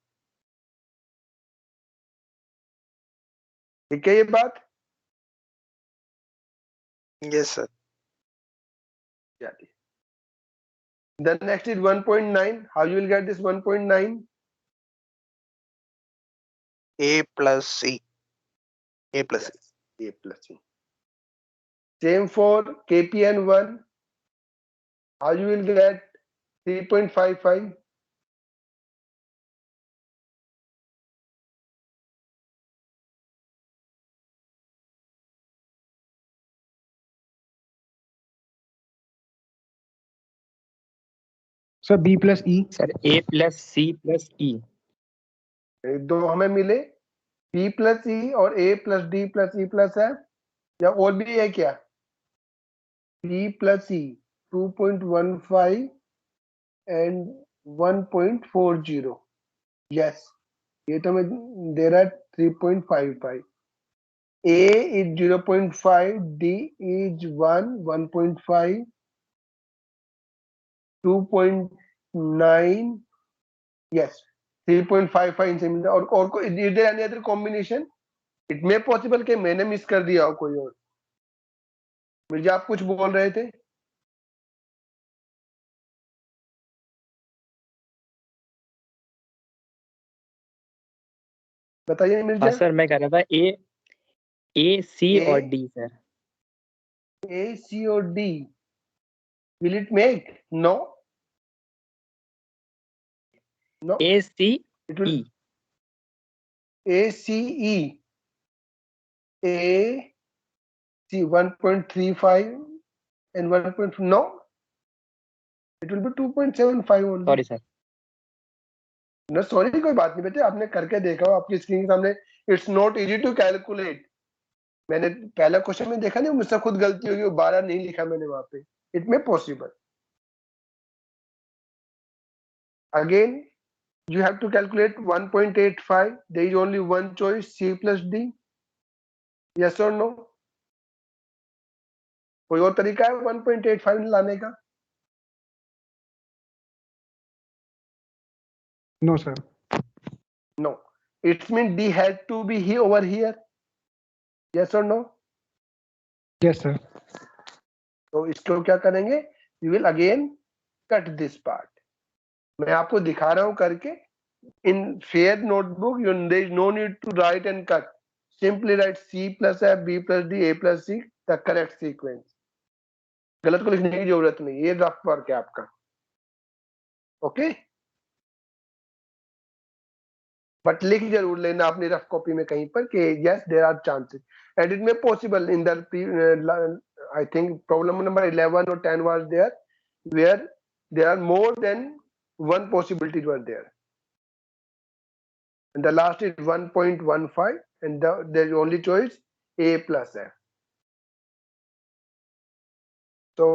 ठीक है ये बात? Yes, sir. चलिए The next is 1.9. How you will get this 1.9? A plus C. A plus C. Yes, A plus C. Same for KPN1. How you will get 3.55? Sir B plus E. Sir A plus C plus E. दो हमें मिले B plus E और A plus D plus E plus F, या और भी है क्या? B plus E 2.15 and 1.40. Yes, ये तो हमें दे रहा है 3.55. A is 0.5, D is 1.5, 2.9, yes, 3.55 इनसे मिलता है. और कोई is there any other combination? It may possible कि मैंने मिस कर दिया हो कोई और. मिर्जा आप कुछ बोल रहे थे? बताइए हाँ मिर्जा. सर मैं कह रहा था A C A, और D sir. A, C or D. Will it make? No. No. A C It will E. A, C, E. A, C 1.35 and 1. No. It will be 2.75 only. Sorry sir. No, sorry, कोई बात नहीं बेटे, आपने करके देखा हो आपकी screen के सामने. It's not easy to calculate. मैंने पहला क्वेश्चन में देखा नहीं, मुझसे खुद गलती होगी, वो 12 नहीं लिखा मैंने वहां पे. इट में possible. Again you have to calculate 1.85. There is only one choice, C plus D. Yes or no? कोई और तरीका है 1.85 लाने का? No sir. No. It means D has to be here over here. Yes or no? Yes sir. तो इसको क्या करेंगे? You will again cut this part. मैं आपको दिखा रहा हूं करके. In fair notebook, there is no need to write and cut. Simply write C plus F, B plus D, A plus C, the correct sequence. गलत को लिखने की जरूरत नहीं, ये रफ वर्क है आपका. ओके, बट लिख जरूर लेना अपनी रफ कॉपी में कहीं पर कि yes there are chances and it may possible in the I think problem number 11 और 10 was there where there are more than one possibility were there, and the last is 1.15 and there is only choice A plus F. So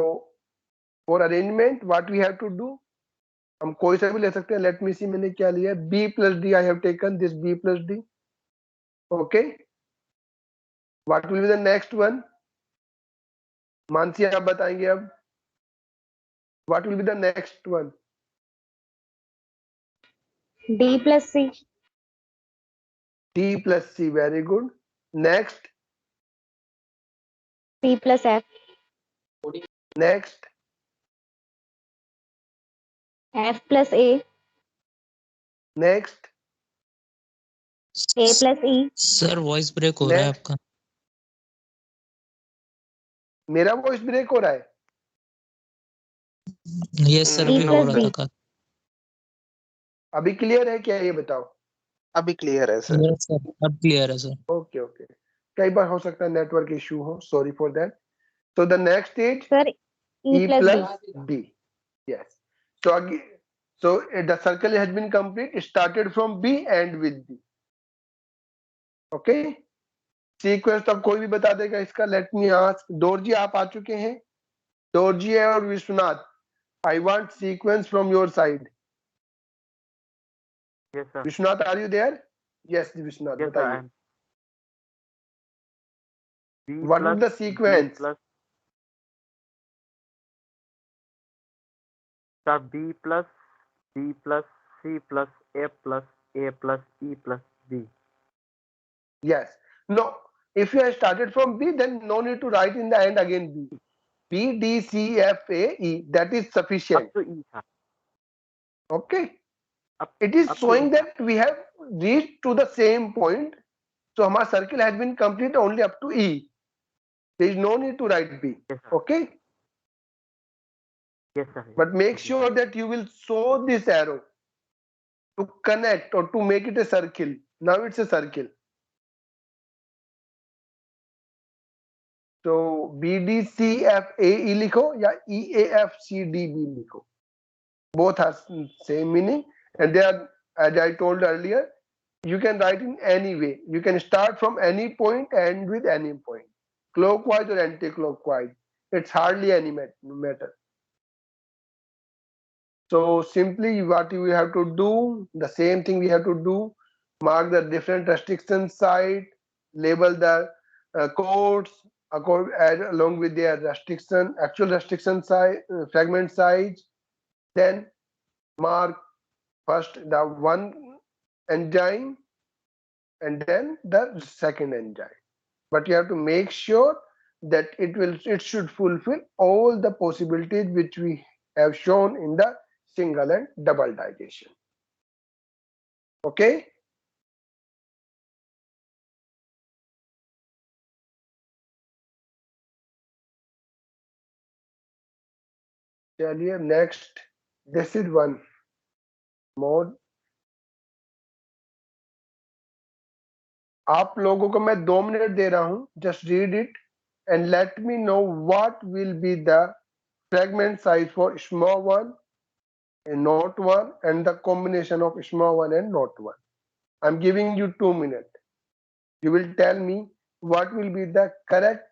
for arrangement what we have to do, हम कोई सा भी ले सकते हैं. Let me सी मैंने क्या लिया है, B plus D. I have taken this B plus D. Okay, what will be the next one? Mansi आप बताएंगे अब. What will be the next one? D plus C. D plus C. Very good. Next. C plus F. Next. F plus A. Next. A plus E. Sir voice break हो रहा है Next. आपका. मेरा voice break हो रहा है. Yes sir E भी हो plus रहा D. था का. अभी क्लियर है क्या, ये बताओ. अभी क्लियर है सर. यस सर अब क्लियर है सर. ओके ओके, कई बार हो सकता है नेटवर्क इशू हो, sorry for that. So the next is Sir, E E plus D. plus D. Yes. So again, so the circle has been complete. It started from B and with D. Okay. Sequence तो अब कोई भी बता देगा इसका. Let me ask Dorjee, आप आ चुके हैं. दोरजी और Vishwanath, I want sequence from your side. Yes, sir. Vishwanath, are you there? Yes Vishwanath, Yes, sir. बताइए. I'm B What plus would the D sequence? plus sir, B plus C plus C plus F plus A plus E plus B. Yes. No. If you have started from B, then no need to write in the end again B. B, D, C, F, A, E. That is sufficient. Up to E था. Okay. Up, It is up to showing E. that we have reached to the same point. So our circle has been completed only up to E. There is no need to write B. Yes, sir. Okay. Yes, sir. But make Okay. sure that you will show this arrow to connect or to make it a circle. Now it's a circle. So B, D, C, F, A, E लिखो या E, A, F, C, D, B लिखो. Both have same meaning, and they are, as I told earlier, you can write in any way. You can start from any point and with any point, clockwise or anti-clockwise. It's hardly any matter. So simply what you have to do, the same thing we have to do, mark the different restriction site, label the codes along with their restriction, actual restriction size, fragment size, then mark first the one enzyme and then the second enzyme. But you have to make sure that it should fulfill all the possibilities which we have shown in the single and double digestion. Okay. चलिए next, this is one more. आप लोगों को मैं 2 minute दे रहा हूं. Just read it and let me know what will be the fragment size for small one and not one and the combination of small one and not one. I'm giving you 2 minutes. You will tell me what will be the correct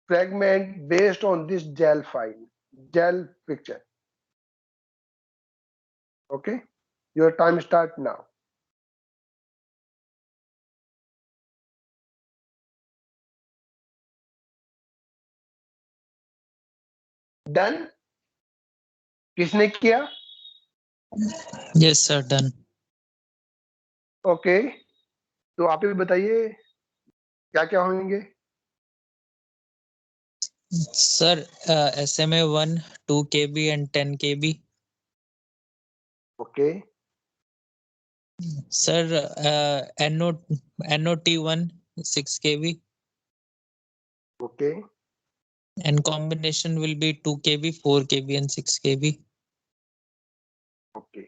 fragment based on this gel file, gel picture. Okay, your time start now. Done? किसने किया? Yes, sir. Done. Okay, तो आप ही बताइए क्या क्या होंगे. Sir, SMA 1, 2 KB and 10 KB. Okay, Sir, NOT 1, 6 KB. Okay, And combination will be 2 KB, 4 KB and 6 KB. Okay.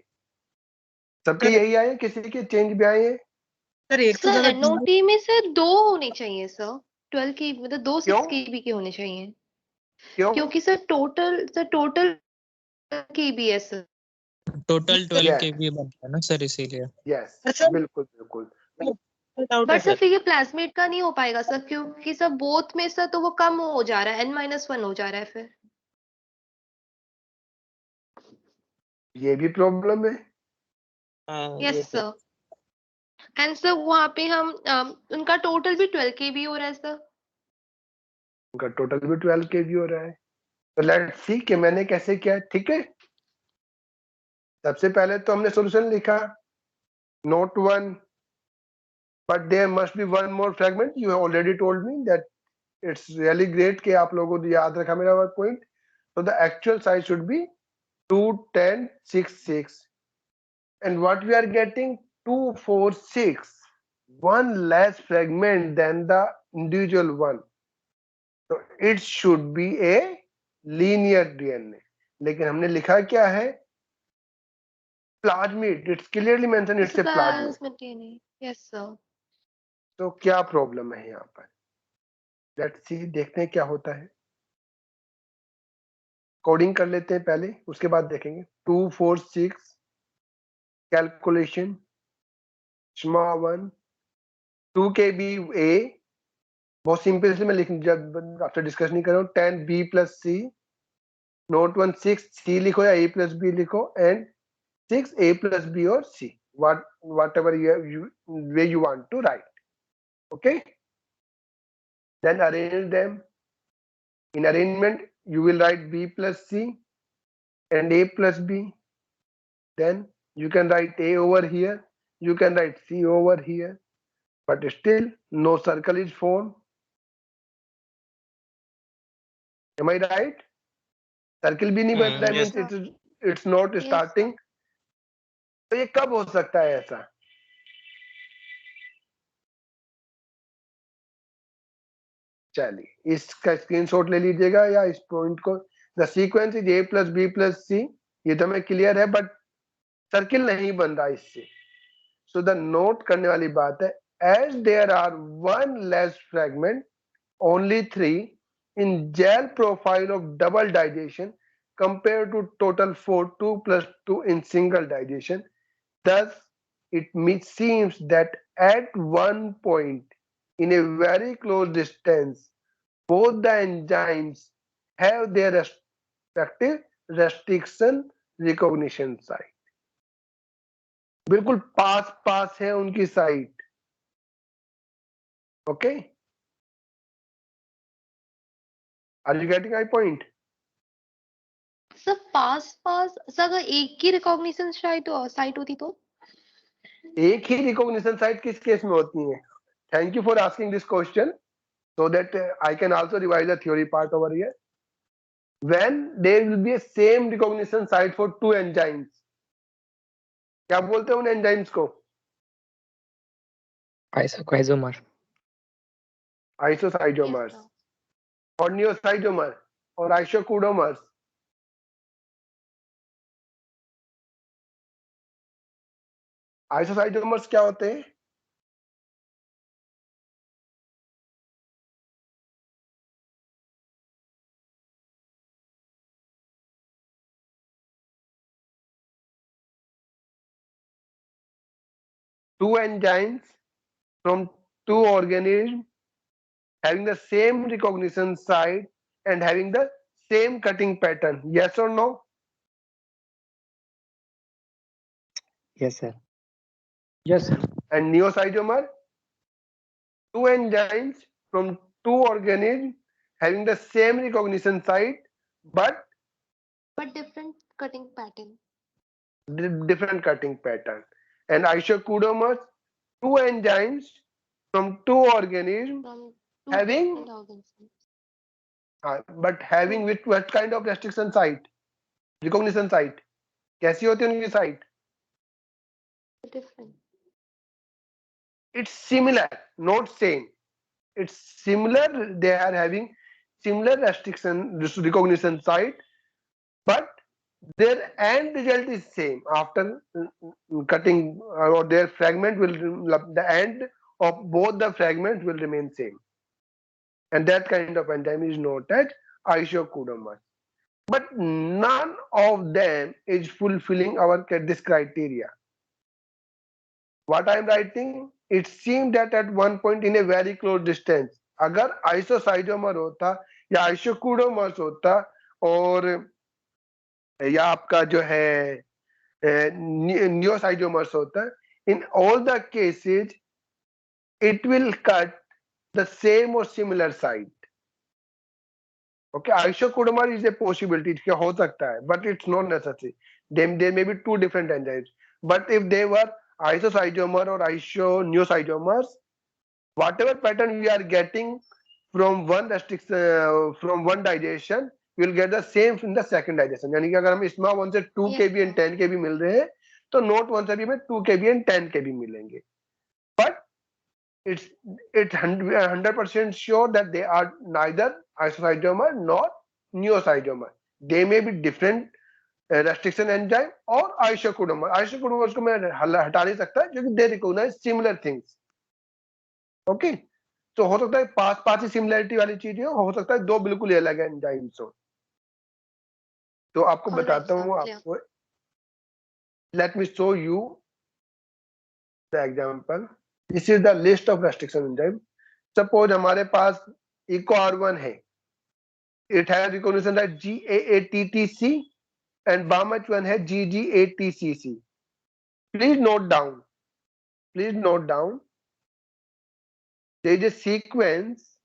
सबके यही आए, किसी के चेंज भी आए हैं? सर एक तो सर ज्यादा एनओटी में सर 2 होने चाहिए सर. 12 के मतलब 2 क्यों? 6 केबी के होने चाहिए. क्यों? क्योंकि सर टोटल केबी है सर. Total 12 Yes. KB बनता है ना सर, इसीलिए. यस, अच्छा. बिल्कुल बिल्कुल. डाउट है बट सर सर. फिर ये प्लाज्मिड का नहीं हो पाएगा सर, क्योंकि सर बोथ में सर तो वो कम हो जा रहा है, n-1 हो जा रहा है फिर. ये भी प्रॉब्लम है. हाँ, ये यस तो सर. एंड सर वहाँ पे हम उनका टोटल भी 12 केबी हो रहा है सर. उनका टोटल भी 12 केजी हो रहा है. तो लेट्स सी कि मैंने कैसे किया. ठीक है, सबसे पहले तो हमने सॉल्यूशन लिखा not one, but there must be one more fragment. You have already told me that it's really great कि आप लोगों ने याद रखा मेरा पॉइंट. तो the actual size should be 2 10 6 6 and what we are getting 2 4 6, one less fragment than the individual one. So it should be a linear DNA. लेकिन हमने लिखा क्या है? Plasmid. It's clearly mentioned it's a plasmid. Plasmid. Yes sir. तो क्या problem है यहाँ पर? लेट्स सी, देखते हैं क्या होता है. कोडिंग कर लेते हैं पहले, उसके बाद देखेंगे. 2 4 6 calculation small one 2 KB A. बहुत सिंपल से मैं लिख, जब आफ्टर डिस्कस नहीं कर रहा हूँ. 10 B plus C, note 1 6 C लिखो या A plus B लिखो, and 6 A plus B or C, whatever way you want to write. Okay, then arrange them. In arrangement you will write B plus C and A plus B. Then you can write A over here, you can write C over here, but still no circle is formed. Am I right? Circle भी नहीं बन रहा है, yes, means it's not starting. तो ये कब हो सकता है ऐसा? चलिए इसका स्क्रीनशॉट ले लीजिएगा या इस पॉइंट को। The sequence is a plus B plus C, ये तो हमें क्लियर है, बट सर्किल नहीं बन रहा इससे। सो द नोट करने वाली बात है, as there are one less fragment, only 3 in gel profile of double digestion compared to total 4, 2 plus 2 in single digestion. Thus, it seems that at one point in a very close distance, both the enzymes have their respective restriction recognition site. बिल्कुल पास पास है उनकी site. Okay, are you getting my point? Sir पास sir अगर एक ही recognition site होती तो? एक ही रिकॉग्निशन साइट किस केस में होती है? Thank you for asking this question so that I can also revise the theory part over here. When there will be a same recognition site for two enzymes, क्या बोलते हैं उन enzymes को? आइसोकाइजोमर, आइसोसाइजोमर्स और नियोसाइजोमर और आइसोकूडोमर्स। आइसोसाइजोमर्स क्या होते हैं? Two enzymes from two organisms having the same recognition site and having the same cutting pattern. Yes or no? Yes sir, yes sir. And neosaidomer, two enzymes from two organisms having the same recognition site but different cutting pattern. different cutting pattern. And isokudomers, two enzymes from two organisms From two having different organisms. but having with what kind of restriction site? Recognition site. कैसी होती है उनकी site? Different. It's similar, not same. It's similar. They are having similar restriction recognition site, but their end result is same after cutting, or their fragment will, the end of both the fragments will remain same, and that kind of enzyme is known as isokudomers. But none of them is fulfilling our this criteria. What I am writing, it seemed that at one point in a very close distance, अगर आइसोसाइडोमर होता या आइसोकूडोमर्स होता और या आपका जो है नियोसाइडोमर्स होता, in all the cases it will cut the same or similar site. Okay, isokudomer is a possibility, क्या हो सकता है, but it's not necessary. There may be two different enzymes, but if they were isocytomer or isoneoscytomers, whatever pattern we are getting from one restriction, from one digestion, we will get the same in the second digestion. यानी कि अगर हम इसमें 1 से 2 kb and 10 kb मिल रहे हैं, तो note 1 से भी हमें 2 kb and 10 kb मिलेंगे. But it's 100% sure that they are neither isocytomer nor neocytomer. They may be different restriction enzyme or isokudomer. Isokudomers को मैं हटा नहीं सकता क्योंकि they recognize similar things. Okay, तो हो सकता है पास पास ही सिमिलरिटी वाली चीजें हो सकता है दो बिल्कुल ही अलग एंजाइम्स हो. तो आपको बताता हूँ आपको. Let me show you the example. This is the list of restriction enzyme. Suppose हमारे पास EcoR1 है. It has recognition that GAATTC and BAMH1 है GGATCC. Please note down. Please note down. There is a sequence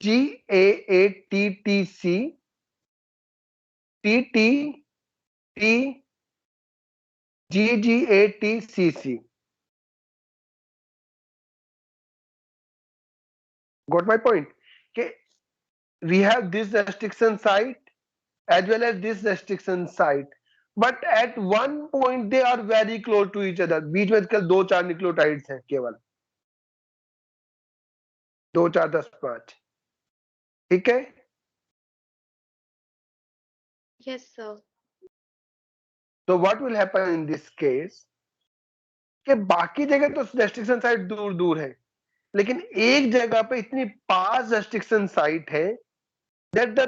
GAATTC, TT, T, GGATCC. Got my point? Okay. we have this restriction site as well as this restriction site, but at one point they are very close to each other. बीच में केवल 2-4 nucleotides हैं, केवल 2 4 10 5. ठीक है? Yes, sir. So what will happen in this case कि बाकी जगह तो रेस्ट्रिक्शन साइट दूर दूर है, लेकिन एक जगह पे इतनी पास रेस्ट्रिक्शन साइट है that the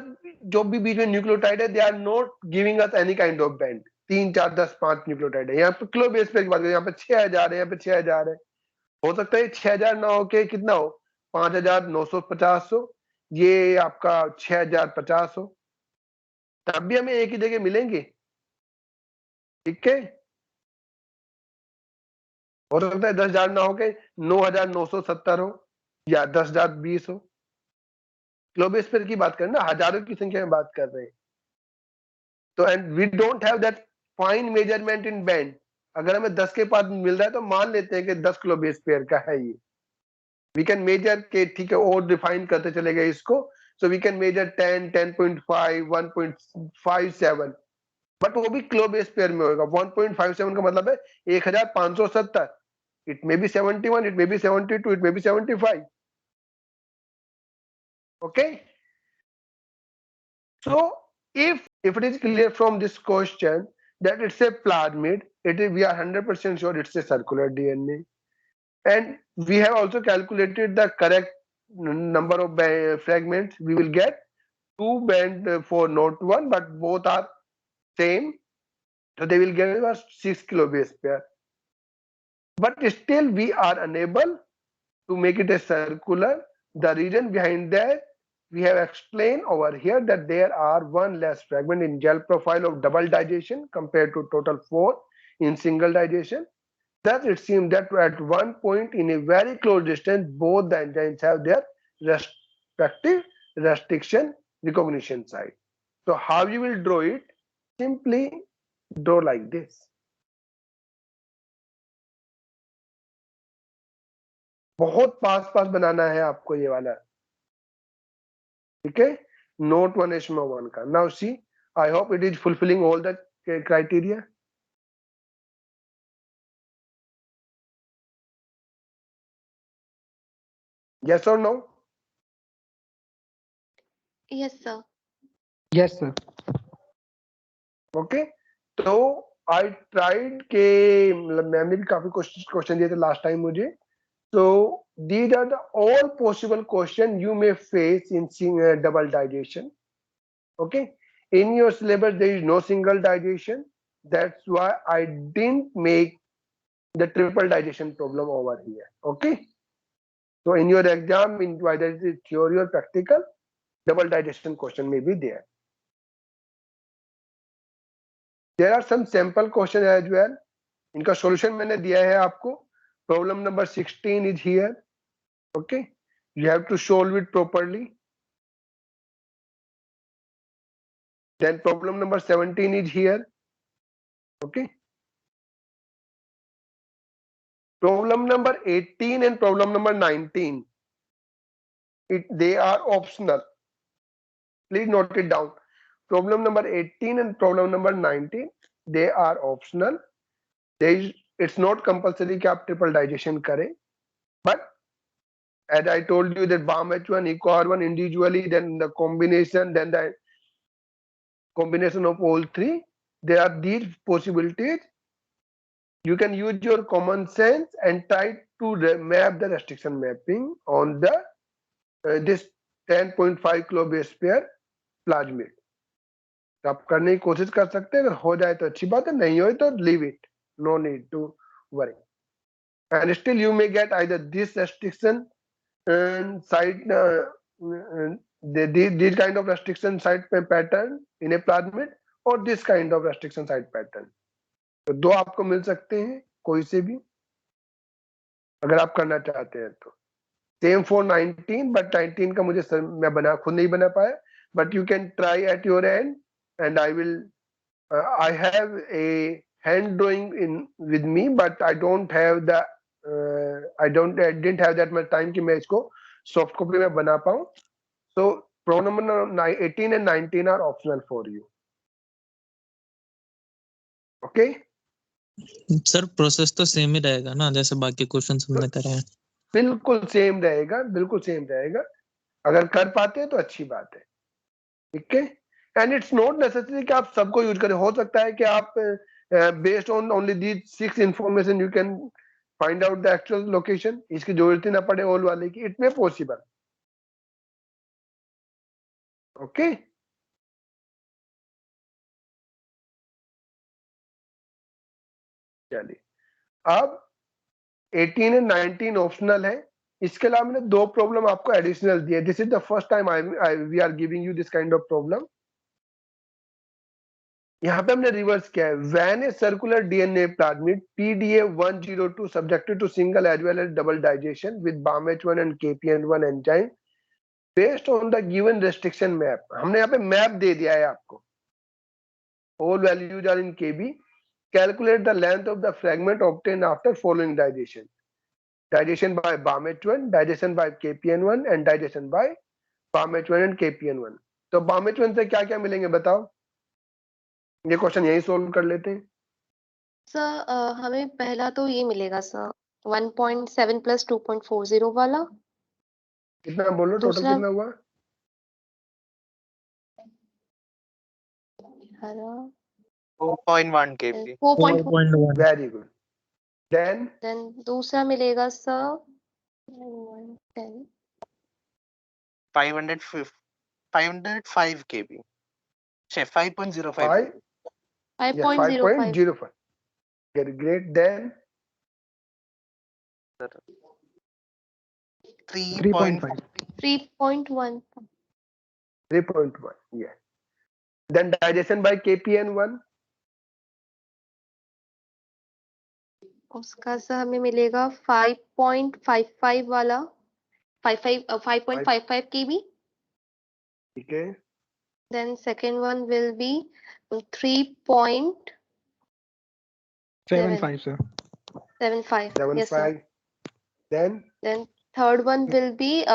जो भी बीच में न्यूक्लियोटाइड है, they are not giving us any kind of band. 3 4 10 5 nucleotide है. यहाँ पे किलो बेस पे की बात करें, यहाँ पे 6000 है, यहाँ पे 6000 है. हो सकता है 6000 ना हो के कितना हो, 5950 हो, ये आपका 6050 हो, तब भी हमें एक ही जगह मिलेंगे. ठीक है? हो सकता है 10,000 ना हो के 9,970 हो या 10,020 हो. किलोबेस्फीयर की बात करें ना, हजारों की संख्या में बात कर रहे हैं. तो and we don't have that fine measurement in band. अगर हमें 10 के पास मिल रहा है तो मान लेते हैं कि 10 किलोबेस्फीयर का है ये. वी कैन मेजर के, ठीक है, और डिफाइन करते चले गए इसको. सो वी कैन मेजर 10, 10.5, 1.57, बट वो भी किलोबेस्फीयर में होगा. 1.57 का मतलब है 1570. It may be 71, it may be 72, it may be 75. Okay, so if it is clear from this question that it's a plasmid, we are 100% sure it's a circular DNA, and we have also calculated the correct number of fragments. We will get 2 band for note 1, but both are same, so they will give us 6 kilobase pair. But still we are unable to make it a circular. The reason behind that, we have explained over here that there are 1 less fragment in gel profile of double digestion compared to total 4 in single digestion. Thus, it seems that at one point in a very close distance, both the enzymes have their respective restriction recognition site. So, how you will draw it? Simply draw like this. बहुत पास पास बनाना है आपको ये वाला. ठीक है, note 1:1 का. Now see, I hope it is fulfilling all the criteria. Yes or no? Yes, sir. Yes, sir. Okay, तो I tried के मतलब मैम ने भी काफी क्वेश्चन दिए थे लास्ट टाइम मुझे. So these are the all possible questions you may face in double digestion. Okay, in your syllabus there is no single digestion. That's why I didn't make the triple digestion problem over here. Okay, so in your exam, in whether it is theory or practical, double digestion question may be there. There are some sample questions as well. इनका solution मैंने दिया है आपको. Problem number 16 is here. Okay, you have to solve it properly. Then problem number 17 is here. Okay, problem number 18 and problem number 19, they are optional. Please note it down. Problem number 18 and problem number 19, they are optional. It's not compulsory कि आप triple digestion करें, but as I told you that BAM H1, EcoR1 individually, then the combination, then the combination of all three, there are these possibilities. You can use your common sense and try to map the restriction mapping on the this 10.5 kilobase pair plasmid. आप करने की कोशिश कर सकते हैं. अगर हो जाए तो अच्छी बात है, नहीं हो तो leave it. No need to worry. And still you may get either this restriction and site these kind of restriction site pattern in a plasmid or this kind of restriction site pattern. तो दो आपको मिल सकते हैं कोई से भी अगर आप करना चाहते हैं तो. सेम फॉर 19, बट 19 का मुझे मैं खुद नहीं बना पाया, but you can try at your and and I have a hand drawing with me, but I don't have the I didn't have that much time कि मैं इसको सॉफ्ट कॉपी में बना पाऊँ. So Problem number 18 and 19 are optional for you. Okay? Sir process तो same ही रहेगा ना जैसे बाकी क्वेश्चन हमने करे हैं। बिल्कुल सेम रहेगा, बिल्कुल सेम रहेगा। अगर कर पाते हैं तो अच्छी बात है। ठीक है? एंड इट्स नॉट नेसेसरी कि आप सबको यूज करें। हो सकता है कि आप based on only these 6 information you can find out the actual location. इसकी जरूरत ही ना पड़े ऑल वाले की। It may possible. ओके? चलिए, अब 18 एंड 19 ऑप्शनल है। इसके अलावा मैंने 2 प्रॉब्लम आपको एडिशनल दिए। This is the first time we are giving you this kind of problem. यहाँ पे हमने रिवर्स किया है। When a circular DNA plasmid PDA102 subjected to single as well as double digestion with BAMH1 and KPN1 enzyme based on the given restriction map। हमने यहाँ पे map दे दिया है आपको। All values are in KB। Calculate the length of the fragment obtained after following digestion. Digestion by BAMH1, digestion by KPN1 and digestion by BAMH1 and KPN1। तो BAMH1 से क्या क्या मिलेंगे बताओ? ये क्वेश्चन यही सोल्व कर लेते हैं। सर हमें पहला तो ये मिलेगा सर 1.7 प्लस 2.40 वाला। कितना बोलो टोटल दूसरा कितना हुआ? 4.1 kb। 4.1। 4.1 very good. देन दूसरा मिलेगा सर 10 505 kb। 5.05 5 kb। या 5.05 5.05। Very great. Then 3.5 3.1 3.1। yes। then digestion by KPN1 उसका सर हमें मिलेगा 5.55 वाला 5.55 kb। ठीक है। Then second one will be 3.75 7.5 sir. Yes, sir. 7.5। then Then third one will be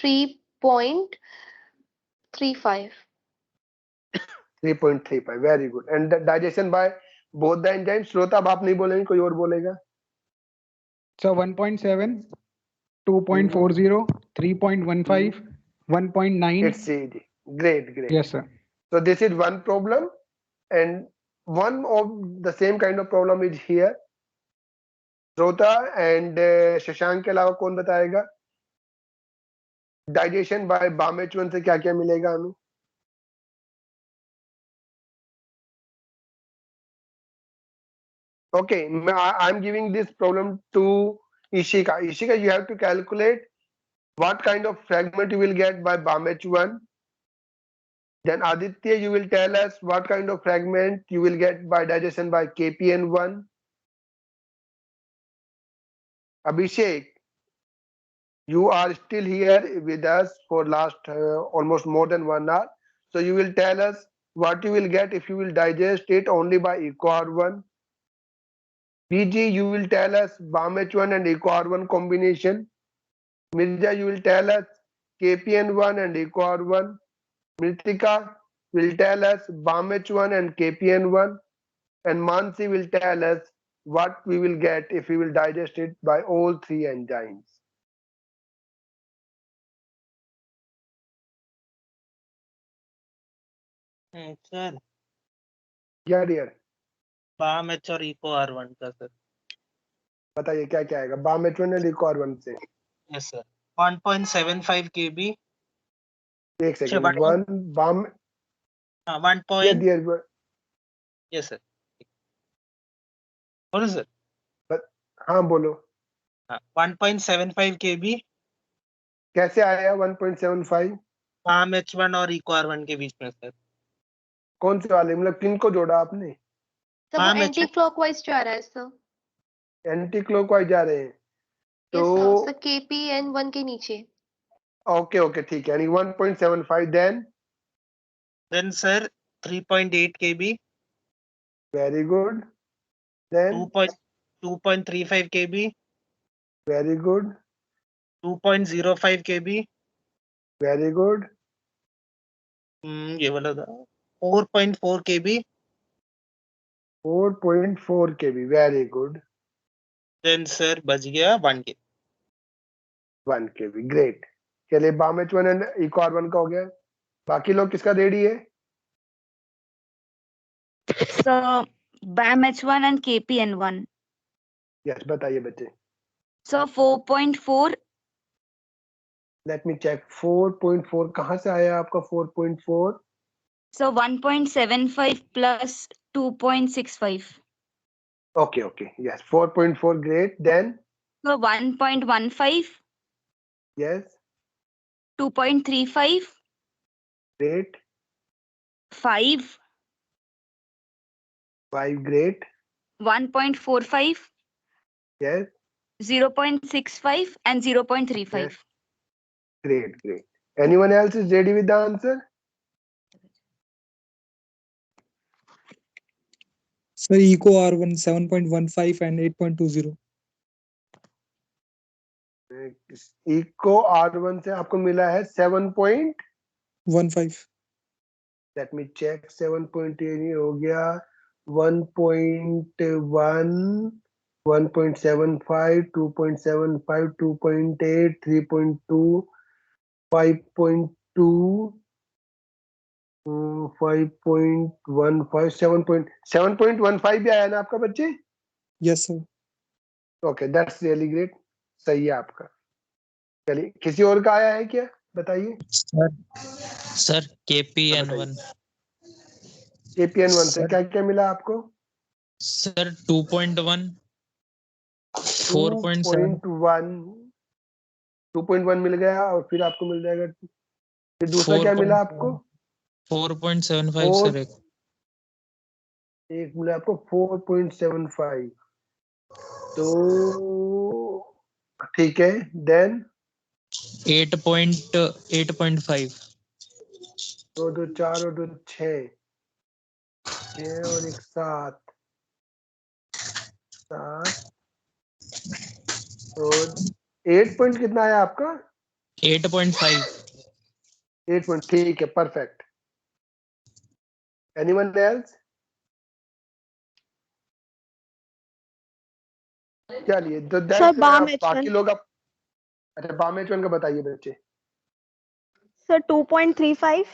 3.35 3.35। Very good. And digestion by both the enzymes। श्रोता अब आप नहीं बोलेंगे, कोई और बोलेगा? So 1.7, 2.40, 3.15, 1.9. It's easy। great। Yes sir. So this is one problem and one of the same kind of problem is here। श्रोता and Shashank के अलावा कौन बताएगा? डाइजेशन बाय BAMH1 से क्या क्या मिलेगा हमें? Okay, I'm giving this problem to Ishika। Ishika, you have to calculate what kind of fragment you will get by BAMH1। Then Aditya, you will tell us what kind of fragment you will get by digestion by KPN1। Abhishek, you are still here with us for last almost more than 1 hour। So you will tell us what you will get if you will digest it only by EcoR1। PG, you will tell us BAMH1 and EcoR1 combination। Mirza, you will tell us KPN1 and EcoR1। Mritika will tell us BAMH1 and KPN1। And Mansi will tell us what we will get if we will digest it by all 3 enzymes। Sir क्या dear? BAMH और EcoR1 का sir. बताइए क्या क्या आएगा BAMH1 and EcoR1 से? Yes sir 1.75 kb। एक second. 1 BAM। हाँ 1 Yeah, point। dear, yes sir बोलो सर। हाँ बोलो। हाँ 1.75 kb कैसे आया 1.75? BAMH1 और EcoR1 के बीच में सर। कौन से वाले, मतलब किन को जोड़ा आपने? सर वो BAMH1 एंटी क्लॉकवाइज जा रहा है सर। एंटी क्लॉकवाइज जा रहे हैं यस सर तो सर KPN1 के नीचे। ओके ठीक है, यानी 1.75। Then sir 3.8 kb very good. Then 2.35 kb very good 2.05 kb very good ये वाला था 4.4 kb. 4.4 kb, very good. Then sir बच गया 1 kb. 1 kb, great. चलिए बामेच1 एंड इक्वार1 का हो गया. बाकी लोग किसका रेडी है? So BAM-H1 and KPN1. Yes, बताइए बच्चे. So 4.4. Let me check. 4.4 कहाँ से आया आपका 4.4? So 1.75 plus 2.65. Okay okay, yes, 4.4, great. Then So 1.15, yes, 2.35, great. 5, 5, great. 1.45, yes, 0.65 and 0.35. yes, great, great. Anyone else is ready with the answer? Sir Eco R1 7.15 and 8.20. Eco R1 से आपको मिला है 7.15. Let me check. 7.8 हो गया. 1.1, 1.75, 2.75, 2.8, 3.2, 5.2, 5.15, 7.15 भी आया ना आपका बच्चे? Yes sir. Okay, that's really great. सही है आपका. चलिए, किसी और का आया है क्या? बताइए. Sir KPN1. KPN1 से क्या क्या मिला आपको? सर 2.1, 4.7. 2.1 मिल गया और फिर आपको मिल जाएगा. फिर दूसरा क्या मिला आपको? 4.75 सर. एक मिला आपको 4.75. तो ठीक है. देन 8.5. 2 2 4 और 2 6, 6 और 1 7, 7 और 8 पॉइंट कितना आया आपका? 8.5. 8 पॉइंट, ठीक है, परफेक्ट. Anyone else? चलिए, तो सर BAM-H1. बाकी लोग आप. अच्छा, BAM-H1 का बताइए बच्चे. सर 2.35.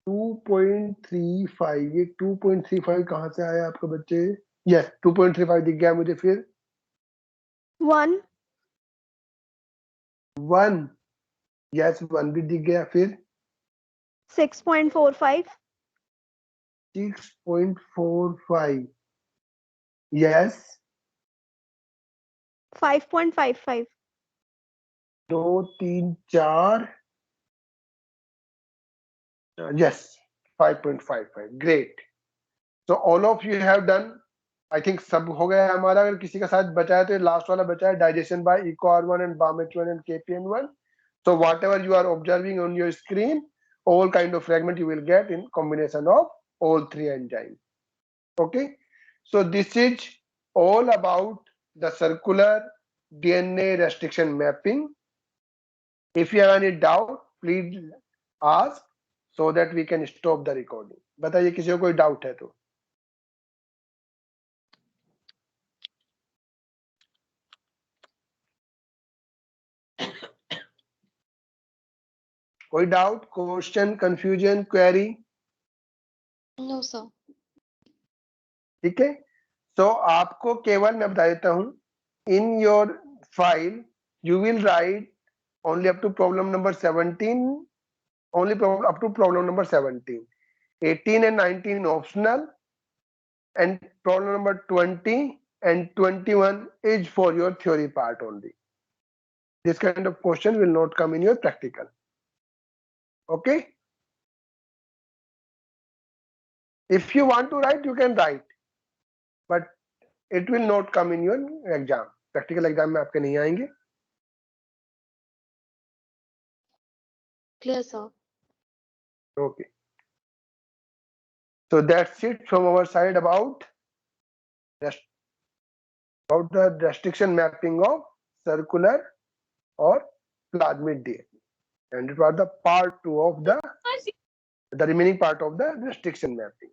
2.35. ये 2.35 कहाँ से आया आपका बच्चे? यस, 2.35 दिख गया मुझे. फिर 1. 1, यस, 1 भी दिख गया. फिर 6.45. 6.45, yes. 5.55. 2 3 4, yes, 5.55, great. So all of you have done. I think सब हो गया है हमारा. अगर किसी का साथ बचा है तो लास्ट वाला बचा है, digestion by Eco R1 and BAM-H1 and KPN1. So whatever you are observing on your screen, all kind of fragment you will get in combination of all three enzymes. Okay, so this is all about the circular DNA restriction mapping. If you have any doubt, please ask so that we can stop the recording. बताइए किसी को कोई doubt है तो. कोई doubt, question, confusion, query? No sir. ठीक है. तो आपको केवल मैं बता देता हूं, in your file you will write only up to problem number 17, only up to problem number 17. 18 and 19 optional, and problem number 20 and 21 is for your theory part only. This kind of question will not come in your practical. Okay, if you want to write you can write, but it will not come in your exam. Practical exam में आपके नहीं आएंगे. Clear sir. Okay, so that's it from our side about the restriction mapping of circular or plasmid DNA, and it was the part 2 of the the remaining part of the restriction mapping.